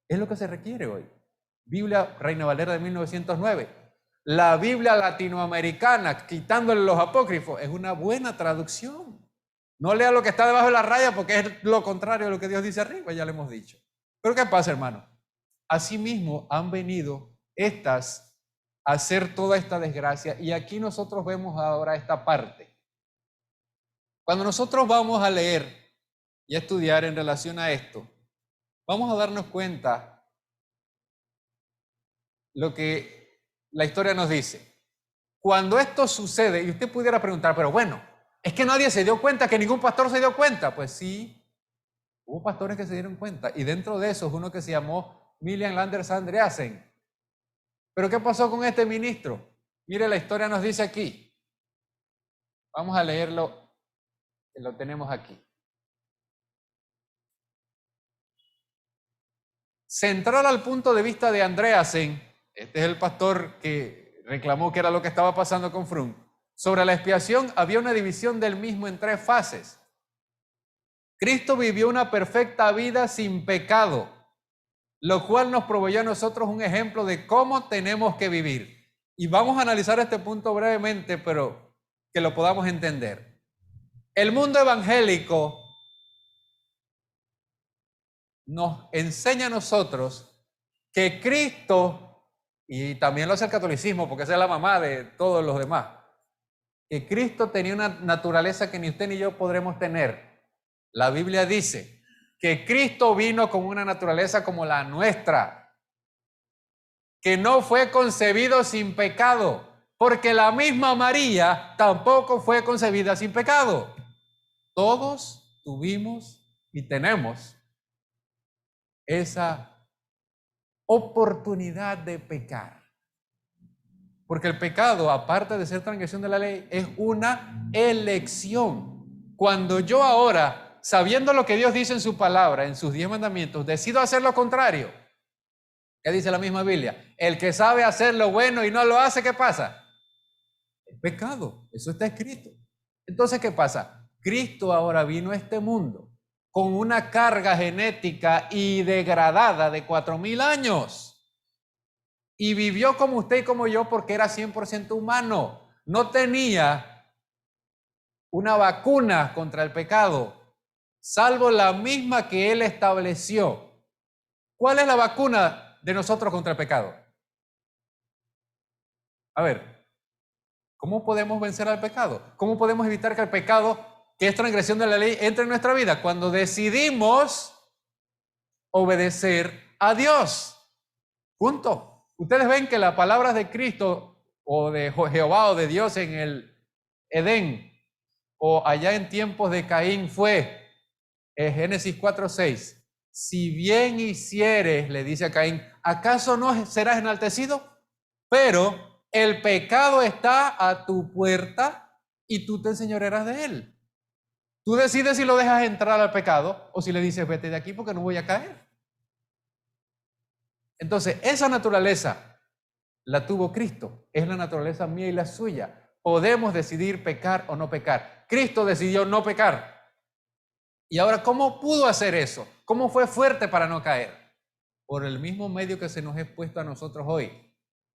es lo que se requiere hoy. Biblia Reina Valera de 1909. La Biblia latinoamericana, quitándole los apócrifos, es una buena traducción. No lea lo que está debajo de la raya porque es lo contrario de lo que Dios dice arriba, ya lo hemos dicho. Pero ¿qué pasa, hermano? Asimismo han venido estas a hacer toda esta desgracia, y aquí nosotros vemos ahora esta parte. Cuando nosotros vamos a leer y a estudiar en relación a esto, vamos a darnos cuenta lo que la historia nos dice. Cuando esto sucede, y usted pudiera preguntar, pero bueno, es que nadie se dio cuenta, que ningún pastor se dio cuenta. Pues sí, hubo pastores que se dieron cuenta, y dentro de esos uno que se llamó Milian Landers Andreasen. ¿Pero qué pasó con este ministro? Mire, la historia nos dice aquí. Vamos a leerlo, que lo tenemos aquí. Central al punto de vista de Andreasen, este es el pastor que reclamó que era lo que estaba pasando con Frum, sobre la expiación había una división del mismo en 3 fases. Cristo vivió una perfecta vida sin pecado, lo cual nos proveyó a nosotros un ejemplo de cómo tenemos que vivir. Y vamos a analizar este punto brevemente, pero que lo podamos entender. El mundo evangélico nos enseña a nosotros que Cristo, y también lo hace el catolicismo, porque esa es la mamá de todos los demás, que Cristo tenía una naturaleza que ni usted ni yo podremos tener. La Biblia dice que Cristo vino con una naturaleza como la nuestra, que no fue concebido sin pecado, porque la misma María tampoco fue concebida sin pecado. Todos tuvimos y tenemos esa oportunidad de pecar. Porque el pecado, aparte de ser transgresión de la ley, es una elección. Cuando yo ahora, sabiendo lo que Dios dice en su palabra, en sus 10 mandamientos, decido hacer lo contrario, ¿qué dice la misma Biblia? El que sabe hacer lo bueno y no lo hace, ¿qué pasa? Es pecado, eso está escrito. Entonces, ¿qué pasa? Cristo ahora vino a este mundo con una carga genética y degradada de 4000 años. Y vivió como usted y como yo porque era 100% humano. No tenía una vacuna contra el pecado, salvo la misma que él estableció. ¿Cuál es la vacuna de nosotros contra el pecado? A ver, ¿cómo podemos vencer al pecado? ¿Cómo podemos evitar que el pecado, que es transgresión de la ley, entre en nuestra vida? Cuando decidimos obedecer a Dios. Punto. Ustedes ven que las palabras de Cristo o de Jehová o de Dios en el Edén o allá en tiempos de Caín fue Génesis 4:6. Si bien hicieres, le dice a Caín, ¿acaso no serás enaltecido? Pero el pecado está a tu puerta y tú te enseñorearás de él. Tú decides si lo dejas entrar al pecado o si le dices, vete de aquí porque no voy a caer. Entonces, esa naturaleza la tuvo Cristo, es la naturaleza mía y la suya. Podemos decidir pecar o no pecar. Cristo decidió no pecar. Y ahora, ¿cómo pudo hacer eso? ¿Cómo fue fuerte para no caer? Por el mismo medio que se nos ha puesto a nosotros hoy.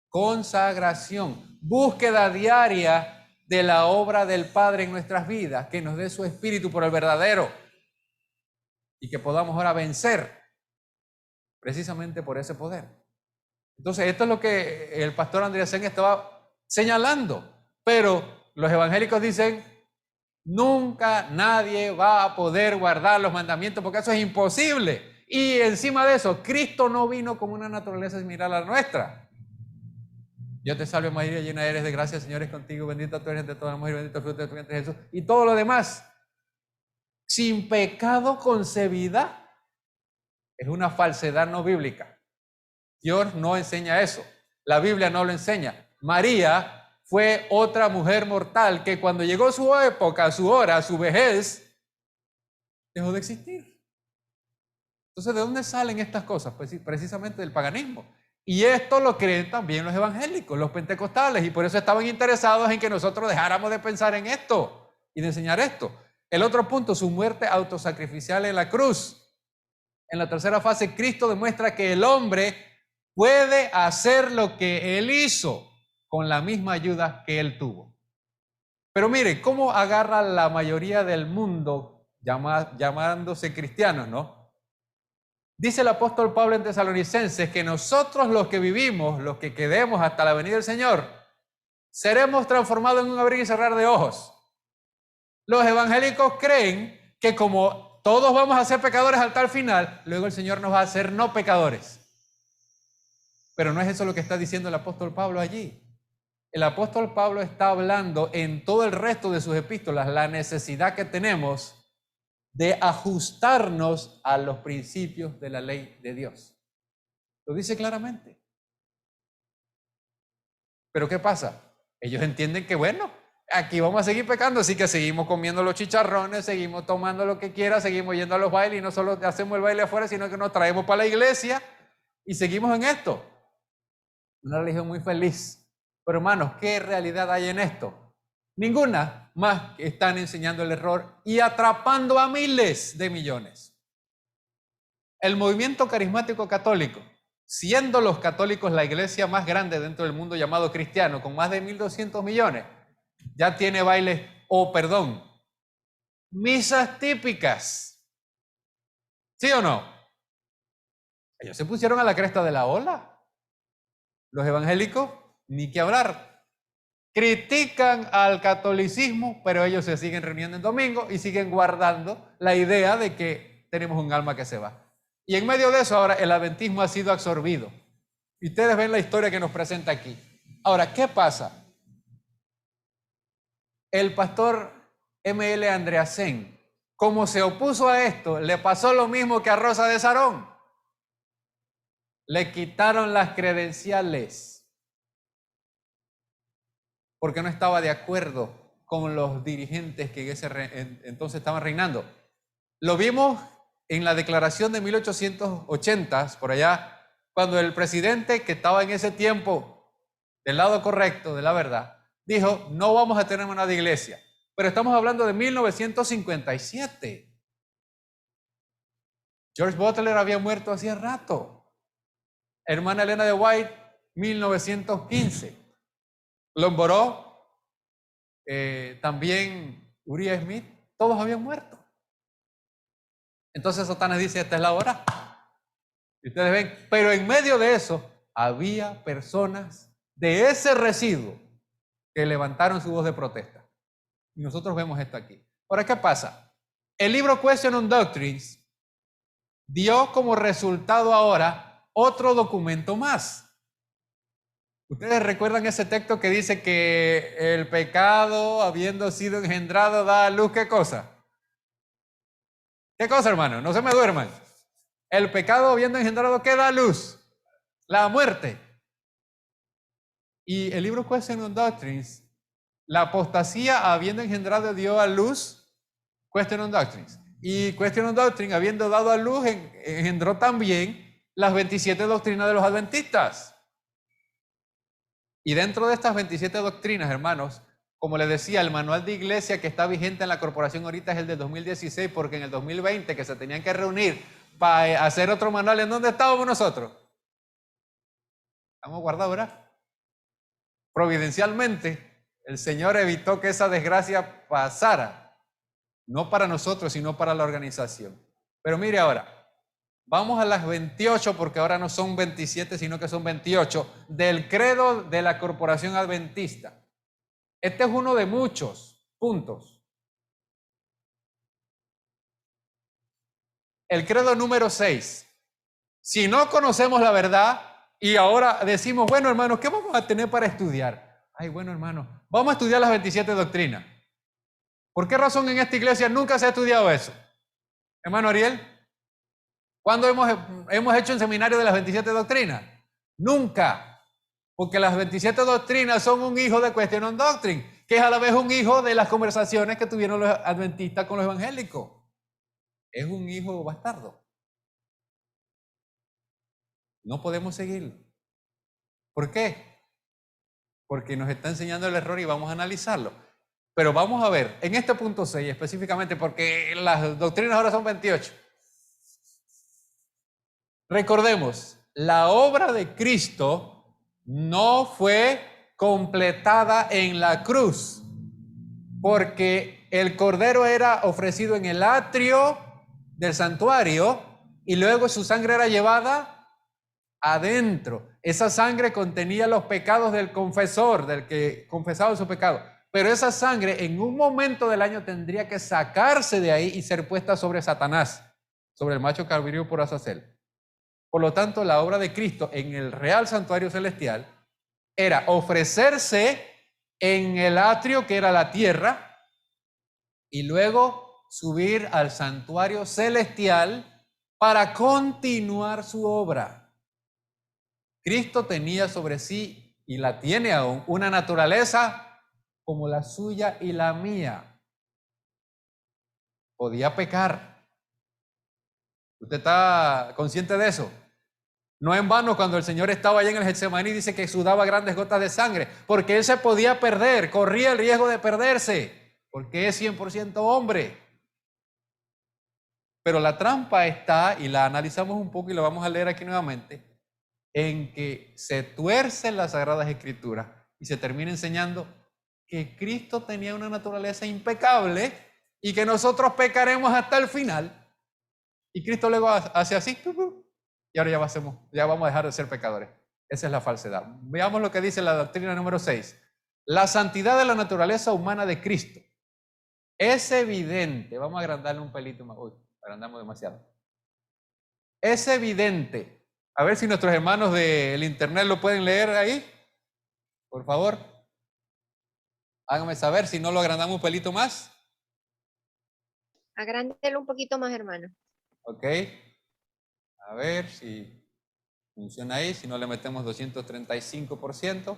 Consagración, búsqueda diaria de la obra del Padre en nuestras vidas, que nos dé su Espíritu por el verdadero y que podamos ahora vencer precisamente por ese poder. Entonces, esto es lo que el pastor Andriasen estaba señalando, pero los evangélicos dicen, nunca nadie va a poder guardar los mandamientos porque eso es imposible. Y encima de eso, Cristo no vino con una naturaleza similar a la nuestra. Dios te salve María, llena eres de gracia, el Señor es contigo, bendita tú eres entre todas las mujeres, bendito el fruto de tu vientre Jesús, y todo lo demás. Sin pecado concebida es una falsedad no bíblica. Dios no enseña eso. La Biblia no lo enseña. María fue otra mujer mortal que cuando llegó su época, su hora, su vejez, dejó de existir. Entonces, ¿de dónde salen estas cosas? Pues precisamente del paganismo. Y esto lo creen también los evangélicos, los pentecostales, y por eso estaban interesados en que nosotros dejáramos de pensar en esto y de enseñar esto. El otro punto, su muerte autosacrificial en la cruz. En la tercera fase, Cristo demuestra que el hombre puede hacer lo que él hizo con la misma ayuda que él tuvo. Pero mire, ¿cómo agarra la mayoría del mundo llamándose cristianos, no? Dice el apóstol Pablo en Tesalonicenses que nosotros los que vivimos, los que quedemos hasta la venida del Señor, seremos transformados en un abrir y cerrar de ojos. Los evangélicos creen que como todos vamos a ser pecadores hasta el final, luego el Señor nos va a hacer no pecadores. Pero no es eso lo que está diciendo el apóstol Pablo allí. El apóstol Pablo está hablando en todo el resto de sus epístolas la necesidad que tenemos de ajustarnos a los principios de la ley de Dios. Lo dice claramente. Pero ¿qué pasa? Ellos entienden que, bueno, aquí vamos a seguir pecando, así que seguimos comiendo los chicharrones, seguimos tomando lo que quiera, seguimos yendo a los bailes y no solo hacemos el baile afuera, sino que nos traemos para la iglesia y seguimos en esto. Una religión muy feliz. Pero hermanos, ¿qué realidad hay en esto? Ninguna, más que están enseñando el error y atrapando a miles de millones. El movimiento carismático católico, siendo los católicos la iglesia más grande dentro del mundo llamado cristiano, con más de 1.200 millones, ya tiene bailes, misas típicas. ¿Sí o no? Ellos se pusieron a la cresta de la ola. Los evangélicos, ni que hablar. Critican al catolicismo, pero ellos se siguen reuniendo en domingo y siguen guardando la idea de que tenemos un alma que se va. Y en medio de eso ahora el adventismo ha sido absorbido. Y ustedes ven la historia que nos presenta aquí. Ahora, ¿qué pasa? El pastor M.L. Andreasen, como se opuso a esto, le pasó lo mismo que a Rosa de Sarón. Le quitaron las credenciales porque no estaba de acuerdo con los dirigentes que entonces estaban reinando. Lo vimos en la declaración de 1880, por allá, cuando el presidente que estaba en ese tiempo del lado correcto, de la verdad, dijo, no vamos a tener una iglesia. Pero estamos hablando de 1957. George Butler había muerto hacía rato. Hermana Elena de White, 1915. Lomboró, también Uriah Smith, todos habían muerto. Entonces Satanás dice, esta es la hora. Y ustedes ven, pero en medio de eso había personas de ese residuo que levantaron su voz de protesta. Y nosotros vemos esto aquí. Ahora, ¿qué pasa? El libro Question on Doctrines dio como resultado ahora otro documento más. ¿Ustedes recuerdan ese texto que dice que el pecado, habiendo sido engendrado, da a luz qué cosa? ¿Qué cosa, hermano? No se me duerman. El pecado, habiendo engendrado, ¿qué da a luz? La muerte. Y el libro Question on Doctrines, la apostasía, habiendo engendrado, dio a luz Question on Doctrines. Y Question on Doctrine, habiendo dado a luz, engendró también las 27 doctrinas de los adventistas. Y dentro de estas 27 doctrinas, hermanos, como les decía, el manual de iglesia que está vigente en la corporación ahorita es el de 2016, porque en el 2020 que se tenían que reunir para hacer otro manual, ¿en dónde estábamos nosotros? Estamos guardados, ¿verdad? Providencialmente, el Señor evitó que esa desgracia pasara, no para nosotros, sino para la organización. Pero mire ahora, vamos a las 28, porque ahora no son 27, sino que son 28, del credo de la corporación adventista. Este es uno de muchos puntos. El credo número 6. Si no conocemos la verdad y ahora decimos, bueno, hermanos, ¿qué vamos a tener para estudiar? Ay, bueno, hermano, vamos a estudiar las 27 doctrinas. ¿Por qué razón en esta iglesia nunca se ha estudiado eso? Hermano Ariel, ¿cuándo hemos hecho un seminario de las 27 doctrinas? Nunca, porque las 27 doctrinas son un hijo de Question on Doctrine, que es a la vez un hijo de las conversaciones que tuvieron los adventistas con los evangélicos. Es un hijo bastardo. No podemos seguirlo. ¿Por qué? Porque nos está enseñando el error y vamos a analizarlo. Pero vamos a ver, en este punto 6 específicamente, porque las doctrinas ahora son 28. Recordemos, la obra de Cristo no fue completada en la cruz, porque el cordero era ofrecido en el atrio del santuario y luego su sangre era llevada adentro. Esa sangre contenía los pecados del confesor, del que confesaba su pecado. Pero esa sangre en un momento del año tendría que sacarse de ahí y ser puesta sobre Satanás, sobre el macho cabrío por Azazel. Por lo tanto, la obra de Cristo en el real santuario celestial era ofrecerse en el atrio que era la tierra y luego subir al santuario celestial para continuar su obra. Cristo tenía sobre sí, y la tiene aún, una naturaleza como la suya y la mía. Podía pecar. ¿Usted está consciente de eso? No en vano cuando el Señor estaba allá en el Getsemaní dice que sudaba grandes gotas de sangre, porque Él se podía perder, corría el riesgo de perderse, porque es 100% hombre. Pero la trampa está, y la analizamos un poco y la vamos a leer aquí nuevamente, en que se tuercen las Sagradas Escrituras y se termina enseñando que Cristo tenía una naturaleza impecable y que nosotros pecaremos hasta el final. Y Cristo luego hace así, y ahora ya vamos a dejar de ser pecadores. Esa es la falsedad. Veamos lo que dice la doctrina número 6. La santidad de la naturaleza humana de Cristo es evidente. Vamos a agrandarle un pelito más. Uy, agrandamos demasiado. Es evidente. A ver si nuestros hermanos del internet lo pueden leer ahí, por favor. Háganme saber si no lo agrandamos un pelito más. Agrándelo un poquito más, hermano. Ok. A ver si funciona ahí. Si no le metemos 235%.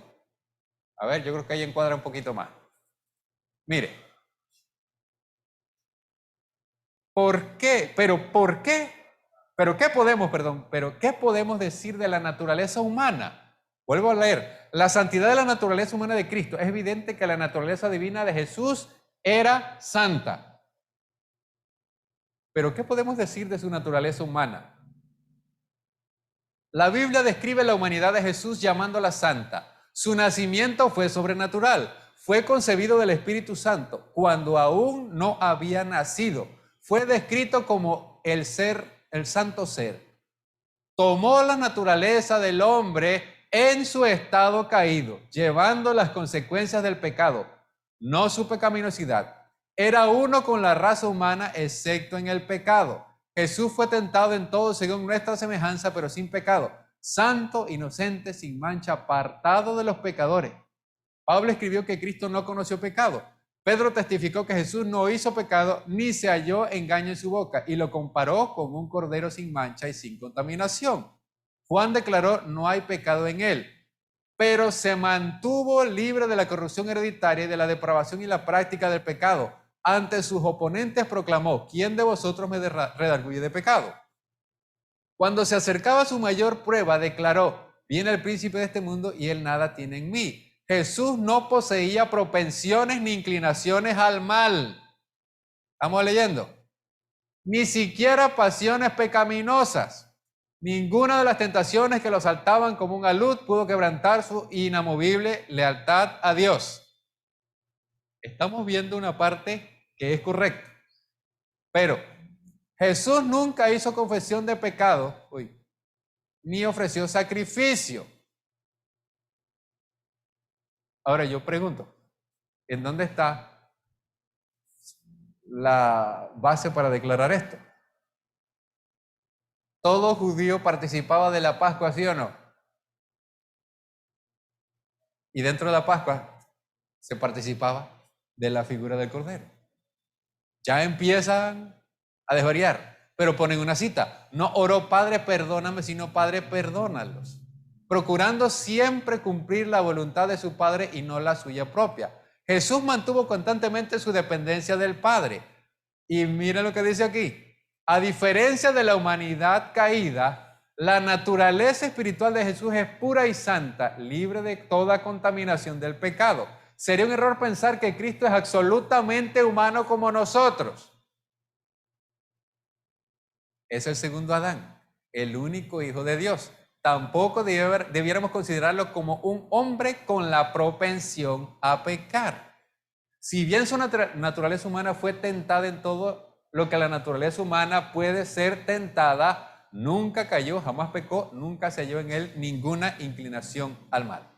A ver, yo creo que ahí encuadra un poquito más. Mire. ¿Por qué? ¿Pero por qué? ¿Pero qué podemos, perdón? ¿Pero qué podemos decir de la naturaleza humana? Vuelvo a leer. La santidad de la naturaleza humana de Cristo. Es evidente que la naturaleza divina de Jesús era santa. ¿Pero qué podemos decir de su naturaleza humana? La Biblia describe la humanidad de Jesús llamándola santa. Su nacimiento fue sobrenatural. Fue concebido del Espíritu Santo cuando aún no había nacido. Fue descrito como el ser, el santo ser. Tomó la naturaleza del hombre en su estado caído, llevando las consecuencias del pecado, no su pecaminosidad. Era uno con la raza humana, excepto en el pecado. Jesús fue tentado en todo según nuestra semejanza, pero sin pecado. Santo, inocente, sin mancha, apartado de los pecadores. Pablo escribió que Cristo no conoció pecado. Pedro testificó que Jesús no hizo pecado ni se halló engaño en su boca y lo comparó con un cordero sin mancha y sin contaminación. Juan declaró: no hay pecado en él, pero se mantuvo libre de la corrupción hereditaria y de la depravación y la práctica del pecado. Ante sus oponentes proclamó: ¿quién de vosotros me redarguye de pecado? Cuando se acercaba a su mayor prueba, declaró: viene el príncipe de este mundo y él nada tiene en mí. Jesús no poseía propensiones ni inclinaciones al mal. ¿Estamos leyendo? Ni siquiera pasiones pecaminosas. Ninguna de las tentaciones que lo asaltaban como un alud pudo quebrantar su inamovible lealtad a Dios. Estamos viendo una parte que es correcta. Pero Jesús nunca hizo confesión de pecado, ni ofreció sacrificio. Ahora yo pregunto, ¿en dónde está la base para declarar esto? ¿Todo judío participaba de la Pascua, sí o no? Y dentro de la Pascua se participaba de la figura del Cordero. Ya empiezan a desvariar, pero ponen una cita. No oró Padre, perdóname, sino Padre, perdónalos. Procurando siempre cumplir la voluntad de su Padre y no la suya propia. Jesús mantuvo constantemente su dependencia del Padre. Y miren lo que dice aquí. A diferencia de la humanidad caída, la naturaleza espiritual de Jesús es pura y santa, libre de toda contaminación del pecado. Sería un error pensar que Cristo es absolutamente humano como nosotros. Es el segundo Adán, el único hijo de Dios. Tampoco debiéramos considerarlo como un hombre con la propensión a pecar. Si bien su naturaleza humana fue tentada en todo lo que la naturaleza humana puede ser tentada, nunca cayó, jamás pecó, nunca se halló en él ninguna inclinación al mal.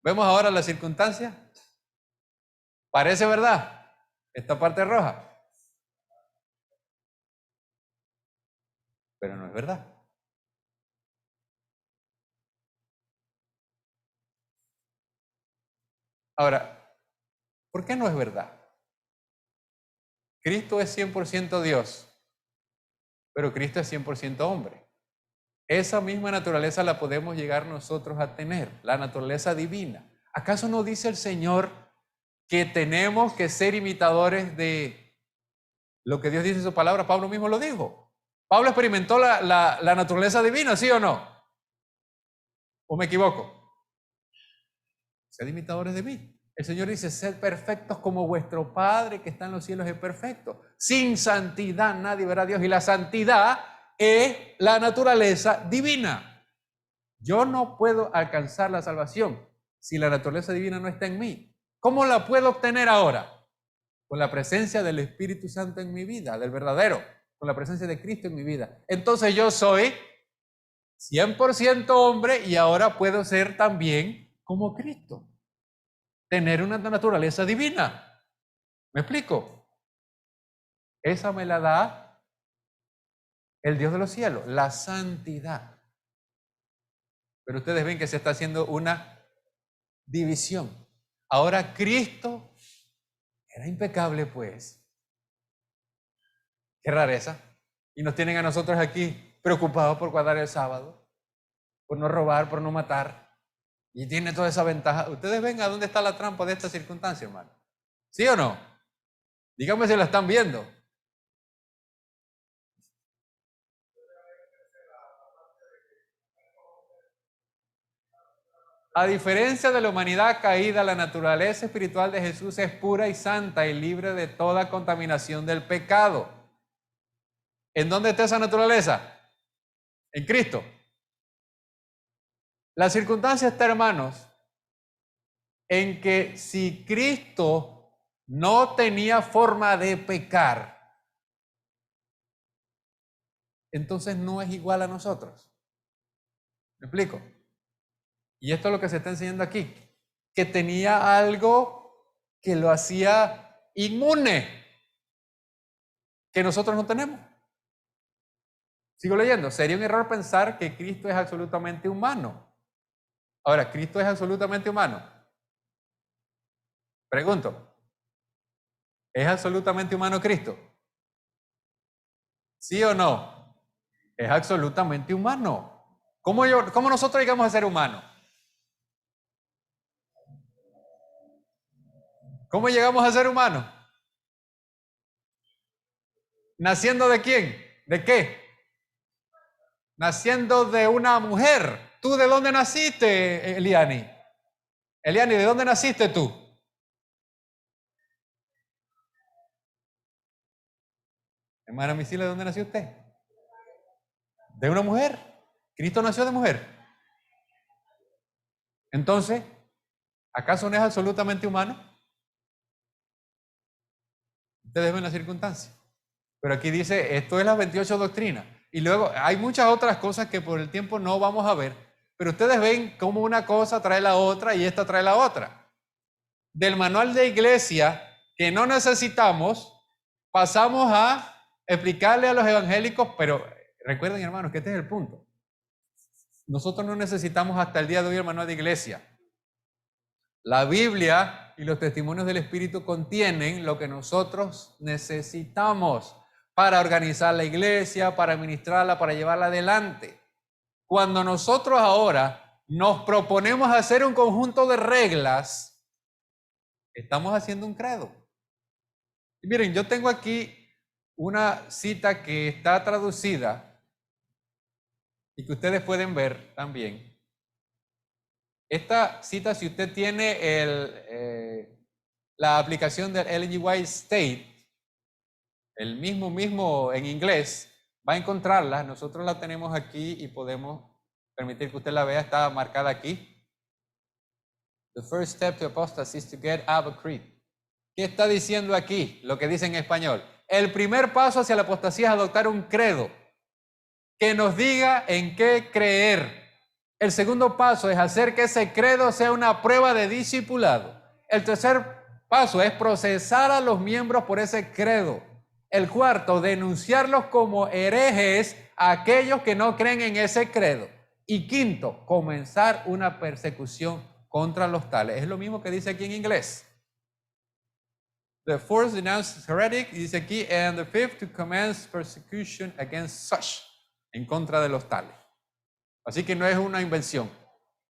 ¿Vemos ahora la circunstancia? ¿Parece verdad? Esta parte roja. Pero no es verdad. Ahora, ¿por qué no es verdad? Cristo es 100% Dios, pero Cristo es 100% hombre. Esa misma naturaleza la podemos llegar nosotros a tener, la naturaleza divina. ¿Acaso no dice el Señor que tenemos que ser imitadores de lo que Dios dice en su palabra? Pablo mismo lo dijo. Pablo experimentó la naturaleza divina, ¿sí o no? ¿O me equivoco? Sed imitadores de mí. El Señor dice: sed perfectos como vuestro Padre que está en los cielos es perfecto. Sin santidad nadie verá a Dios. Y la santidad es la naturaleza divina. Yo no puedo alcanzar la salvación si la naturaleza divina no está en mí. ¿Cómo la puedo obtener ahora? Con la presencia del Espíritu Santo en mi vida, del verdadero, con la presencia de Cristo en mi vida. Entonces yo soy 100% hombre y ahora puedo ser también como Cristo. Tener una naturaleza divina. ¿Me explico? Esa me la da el Dios de los cielos, la santidad. Pero ustedes ven que se está haciendo una división. Ahora Cristo era impecable, pues. Qué rareza. Y nos tienen a nosotros aquí preocupados por guardar el sábado, por no robar, por no matar. Y tiene toda esa ventaja. Ustedes ven a dónde está la trampa de esta circunstancia, hermano. ¿Sí o no? Díganme si la están viendo. A diferencia de la humanidad caída, la naturaleza espiritual de Jesús es pura y santa y libre de toda contaminación del pecado. ¿En dónde está esa naturaleza? En Cristo. La circunstancia está, hermanos, en que si Cristo no tenía forma de pecar, entonces no es igual a nosotros. ¿Me explico? Y esto es lo que se está enseñando aquí, que tenía algo que lo hacía inmune, que nosotros no tenemos. Sigo leyendo. Sería un error pensar que Cristo es absolutamente humano. Ahora, ¿Cristo es absolutamente humano? Pregunto, ¿es absolutamente humano Cristo? ¿Sí o no? Es absolutamente humano. ¿Cómo nosotros llegamos a ser humanos? ¿Cómo llegamos a ser humanos? ¿Naciendo de quién? ¿De qué? Naciendo de una mujer. ¿Tú de dónde naciste, Eliani? Eliani, ¿de dónde naciste tú? Hermana Misila, ¿de dónde nació usted? De una mujer. Cristo nació de mujer. Entonces, ¿acaso no es absolutamente humano? Ustedes ven la circunstancia. Pero aquí dice, esto es las 28 doctrinas. Y luego hay muchas otras cosas que por el tiempo no vamos a ver. Pero ustedes ven cómo una cosa trae la otra y esta trae la otra. Del manual de iglesia que no necesitamos, pasamos a explicarle a los evangélicos, pero recuerden, hermanos, que este es el punto. Nosotros no necesitamos hasta el día de hoy el manual de iglesia. La Biblia y los testimonios del Espíritu contienen lo que nosotros necesitamos para organizar la iglesia, para administrarla, para llevarla adelante. Cuando nosotros ahora nos proponemos hacer un conjunto de reglas, estamos haciendo un credo. Y miren, yo tengo aquí una cita que está traducida y que ustedes pueden ver también. Esta cita, si usted tiene la aplicación del Ellen G. White State, el mismo en inglés, va a encontrarla. Nosotros la tenemos aquí y podemos permitir que usted la vea. Está marcada aquí. The first step to apostasy is to get out of a creed. ¿Qué está diciendo aquí? Lo que dice en español. El primer paso hacia la apostasía es adoptar un credo que nos diga en qué creer. El segundo paso es hacer que ese credo sea una prueba de discipulado. El tercer paso es procesar a los miembros por ese credo. El cuarto, denunciarlos como herejes a aquellos que no creen en ese credo. Y quinto, comenzar una persecución contra los tales. Es lo mismo que dice aquí en inglés. The fourth, denounce heretic, dice aquí, and the fifth, to commence persecution against such, en contra de los tales. Así que no es una invención,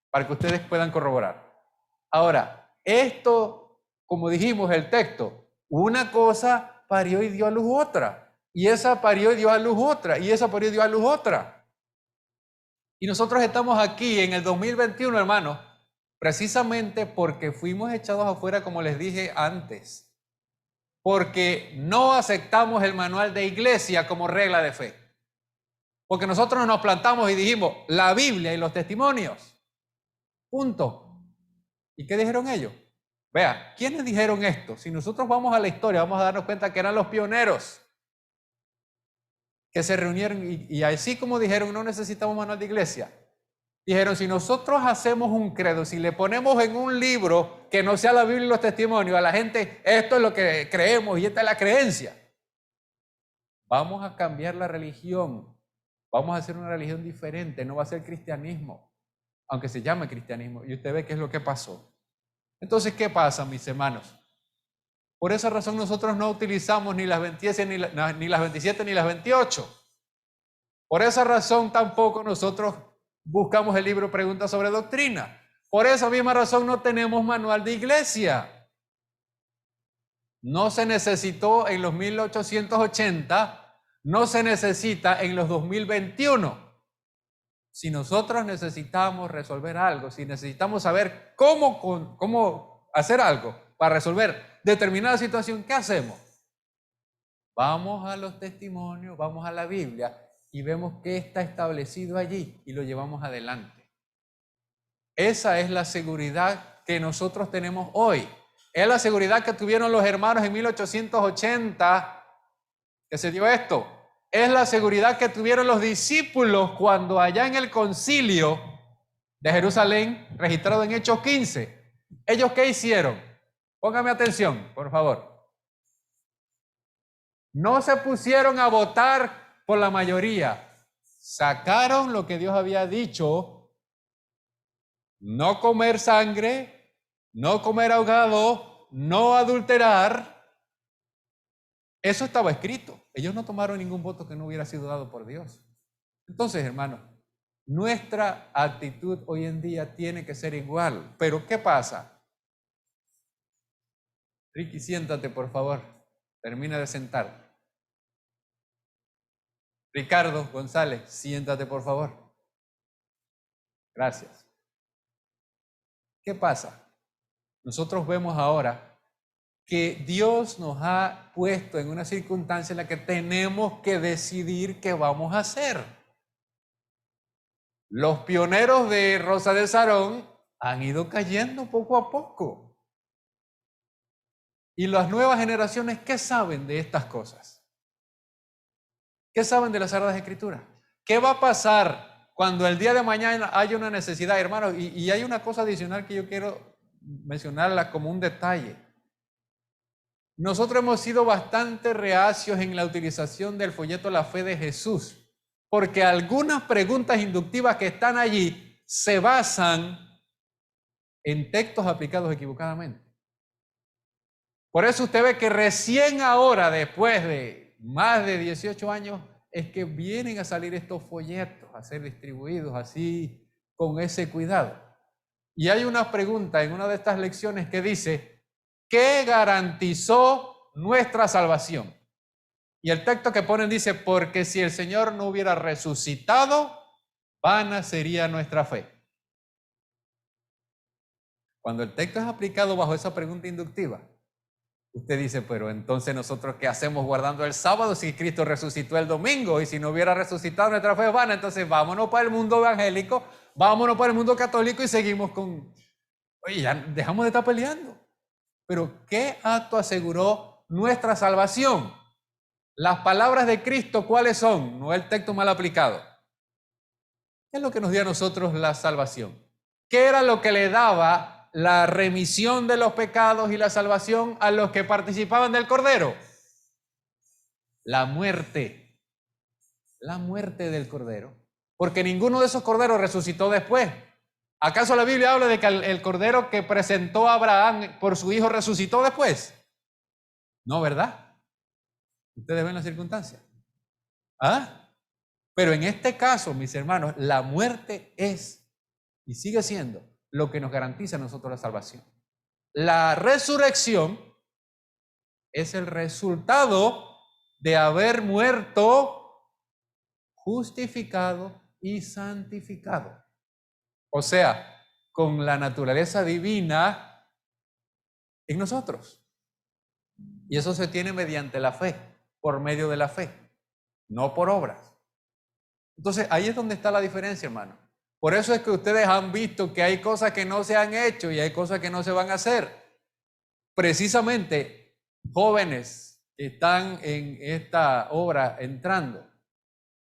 para que ustedes puedan corroborar. Ahora, esto, como dijimos, el texto, una cosa parió y dio a luz otra, y esa parió y dio a luz otra, y esa parió y dio a luz otra. Y nosotros estamos aquí en el 2021, hermanos, precisamente porque fuimos echados afuera, como les dije antes, porque no aceptamos el manual de iglesia como regla de fe. Porque nosotros nos plantamos y dijimos, la Biblia y los testimonios. Punto. ¿Y qué dijeron ellos? Vea, ¿quiénes dijeron esto? Si nosotros vamos a la historia, vamos a darnos cuenta que eran los pioneros que se reunieron y así como dijeron, no necesitamos manual de iglesia. Dijeron, si nosotros hacemos un credo, si le ponemos en un libro que no sea la Biblia y los testimonios a la gente, esto es lo que creemos y esta es la creencia. Vamos a cambiar la religión. Vamos a hacer una religión diferente, no va a ser cristianismo, aunque se llame cristianismo. Y usted ve qué es lo que pasó. Entonces, ¿qué pasa, mis hermanos? Por esa razón nosotros no utilizamos ni las 27 ni las 27 ni las 28. Por esa razón tampoco nosotros buscamos el libro Preguntas sobre Doctrina. Por esa misma razón no tenemos manual de iglesia. No se necesitó en los 1880, no se necesita en los 2021. Si nosotros necesitamos resolver algo, si necesitamos saber cómo hacer algo para resolver determinada situación, ¿qué hacemos? Vamos a los testimonios, vamos a la Biblia y vemos qué está establecido allí y lo llevamos adelante. Esa es la seguridad que nosotros tenemos hoy. Es la seguridad que tuvieron los hermanos en 1880, que se dio esto. Es la seguridad que tuvieron los discípulos cuando allá en el concilio de Jerusalén, registrado en Hechos 15. ¿Ellos qué hicieron? Póngame atención, por favor. No se pusieron a votar por la mayoría. Sacaron lo que Dios había dicho: no comer sangre, no comer ahogado, no adulterar. Eso estaba escrito. Ellos no tomaron ningún voto que no hubiera sido dado por Dios. Entonces, hermanos, nuestra actitud hoy en día tiene que ser igual. Pero, ¿qué pasa? Ricky, siéntate, por favor. Termina de sentar. Ricardo González, siéntate, por favor. Gracias. ¿Qué pasa? Nosotros vemos ahora que Dios nos ha puesto en una circunstancia en la que tenemos que decidir qué vamos a hacer. Los pioneros de Rosa de Sarón han ido cayendo poco a poco. Y las nuevas generaciones, ¿qué saben de estas cosas? ¿Qué saben de las Sagradas Escrituras? ¿Qué va a pasar cuando el día de mañana haya una necesidad, hermanos? Y hay una cosa adicional que yo quiero mencionarla como un detalle. Nosotros hemos sido bastante reacios en la utilización del folleto La Fe de Jesús, porque algunas preguntas inductivas que están allí se basan en textos aplicados equivocadamente. Por eso usted ve que recién ahora, después de más de 18 años, es que vienen a salir estos folletos a ser distribuidos así, con ese cuidado. Y hay una pregunta en una de estas lecciones que dice: ¿qué garantizó nuestra salvación? Y el texto que ponen dice: porque si el Señor no hubiera resucitado, vana sería nuestra fe. Cuando el texto es aplicado bajo esa pregunta inductiva, usted dice: pero entonces nosotros ¿qué hacemos guardando el sábado si Cristo resucitó el domingo? Y si no hubiera resucitado, nuestra fe es vana. Entonces vámonos para el mundo evangélico, vámonos para el mundo católico y seguimos con... Oye, ya dejamos de estar peleando. Pero ¿qué acto aseguró nuestra salvación? Las palabras de Cristo, ¿cuáles son? No el texto mal aplicado. ¿Qué es lo que nos dio a nosotros la salvación? ¿Qué era lo que le daba la remisión de los pecados y la salvación a los que participaban del Cordero? La muerte. La muerte del Cordero. Porque ninguno de esos corderos resucitó después. ¿Acaso la Biblia habla de que el cordero que presentó a Abraham por su hijo resucitó después? No, ¿verdad? Ustedes ven la circunstancia. ¿Ah? Pero en este caso, mis hermanos, la muerte es y sigue siendo lo que nos garantiza a nosotros la salvación. La resurrección es el resultado de haber muerto, justificado y santificado. O sea, con la naturaleza divina en nosotros. Y eso se tiene mediante la fe, por medio de la fe, no por obras. Entonces, ahí es donde está la diferencia, hermano. Por eso es que ustedes han visto que hay cosas que no se han hecho y hay cosas que no se van a hacer. Precisamente, jóvenes que están en esta obra entrando,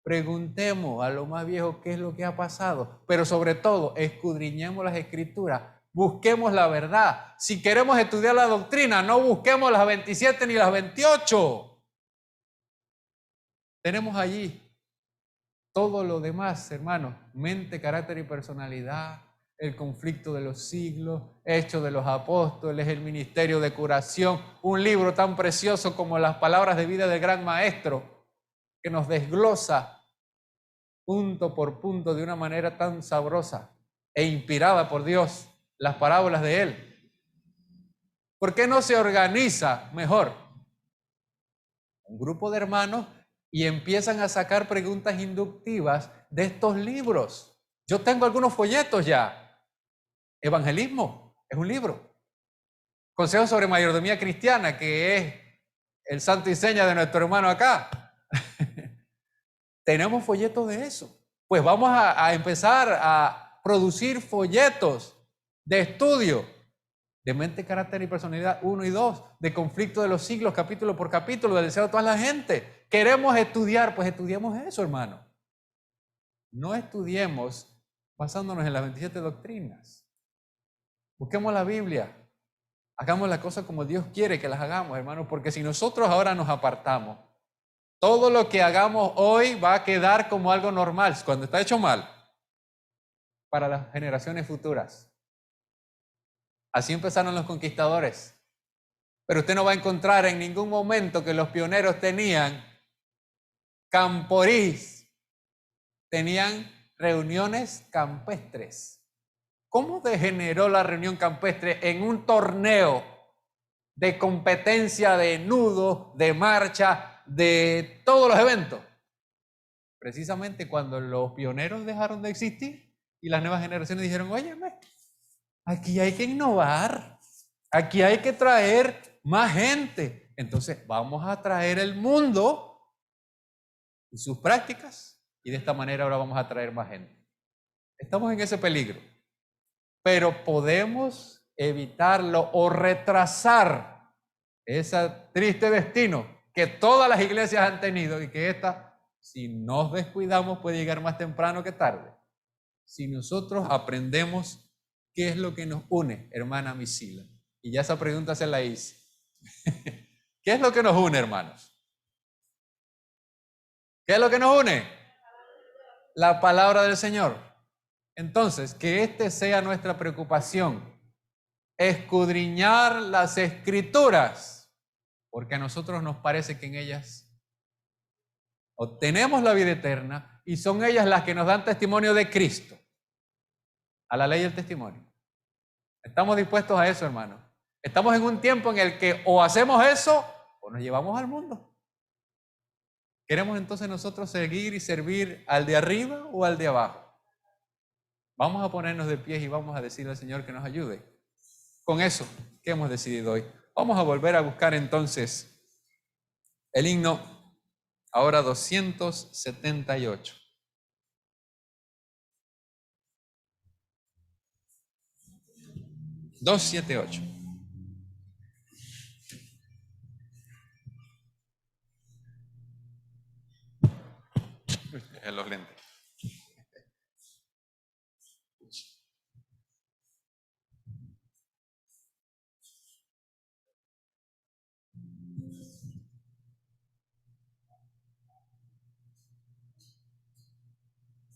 preguntemos a lo más viejo qué es lo que ha pasado, pero sobre todo escudriñemos las Escrituras, busquemos la verdad. Si queremos estudiar la doctrina, no busquemos las 27 ni las 28. Tenemos allí todo lo demás, hermanos: mente, carácter y personalidad, el conflicto de los siglos, Hechos de los Apóstoles, el ministerio de curación, un libro tan precioso como las palabras de vida del gran maestro, que nos desglosa punto por punto de una manera tan sabrosa e inspirada por Dios las parábolas de él. ¿Por qué no se organiza mejor un grupo de hermanos y empiezan a sacar preguntas inductivas de estos libros? Yo tengo algunos folletos ya. Evangelismo es un libro. Consejo sobre mayordomía cristiana, que es el santo y seña de nuestro hermano acá. Tenemos folletos de eso. Pues vamos a empezar a producir folletos de estudio de mente, carácter y personalidad 1 y 2, de conflicto de los siglos, capítulo por capítulo, del deseo de toda la gente. Queremos estudiar, pues estudiemos eso, hermano. No estudiemos basándonos en las 27 doctrinas. Busquemos la Biblia. Hagamos las cosas como Dios quiere que las hagamos, hermano, porque si nosotros ahora nos apartamos, todo lo que hagamos hoy va a quedar como algo normal, cuando está hecho mal, para las generaciones futuras. Así empezaron los conquistadores. Pero usted no va a encontrar en ningún momento que los pioneros tenían camporís, tenían reuniones campestres. ¿Cómo degeneró la reunión campestre en un torneo de competencia de nudo, de marcha, de todos los eventos? Precisamente cuando los pioneros dejaron de existir y las nuevas generaciones dijeron, óyeme, aquí hay que innovar, aquí hay que traer más gente. Entonces vamos a traer el mundo y sus prácticas y de esta manera ahora vamos a traer más gente. Estamos en ese peligro. Pero podemos evitarlo o retrasar ese triste destino que todas las iglesias han tenido y que esta, si nos descuidamos, puede llegar más temprano que tarde. Si nosotros aprendemos qué es lo que nos une, hermana Misila. Y ya esa pregunta se la hice. ¿Qué es lo que nos une, hermanos? ¿Qué es lo que nos une? La palabra del Señor. Entonces, que este sea nuestra preocupación, escudriñar las Escrituras, porque a nosotros nos parece que en ellas obtenemos la vida eterna y son ellas las que nos dan testimonio de Cristo, a la ley del testimonio. ¿Estamos dispuestos a eso, hermano? Estamos en un tiempo en el que o hacemos eso o nos llevamos al mundo. ¿Queremos entonces nosotros seguir y servir al de arriba o al de abajo? Vamos a ponernos de pies y vamos a decirle al Señor que nos ayude. Con eso que hemos decidido hoy. Vamos a volver a buscar entonces el himno, ahora 278. $278. En los lentes.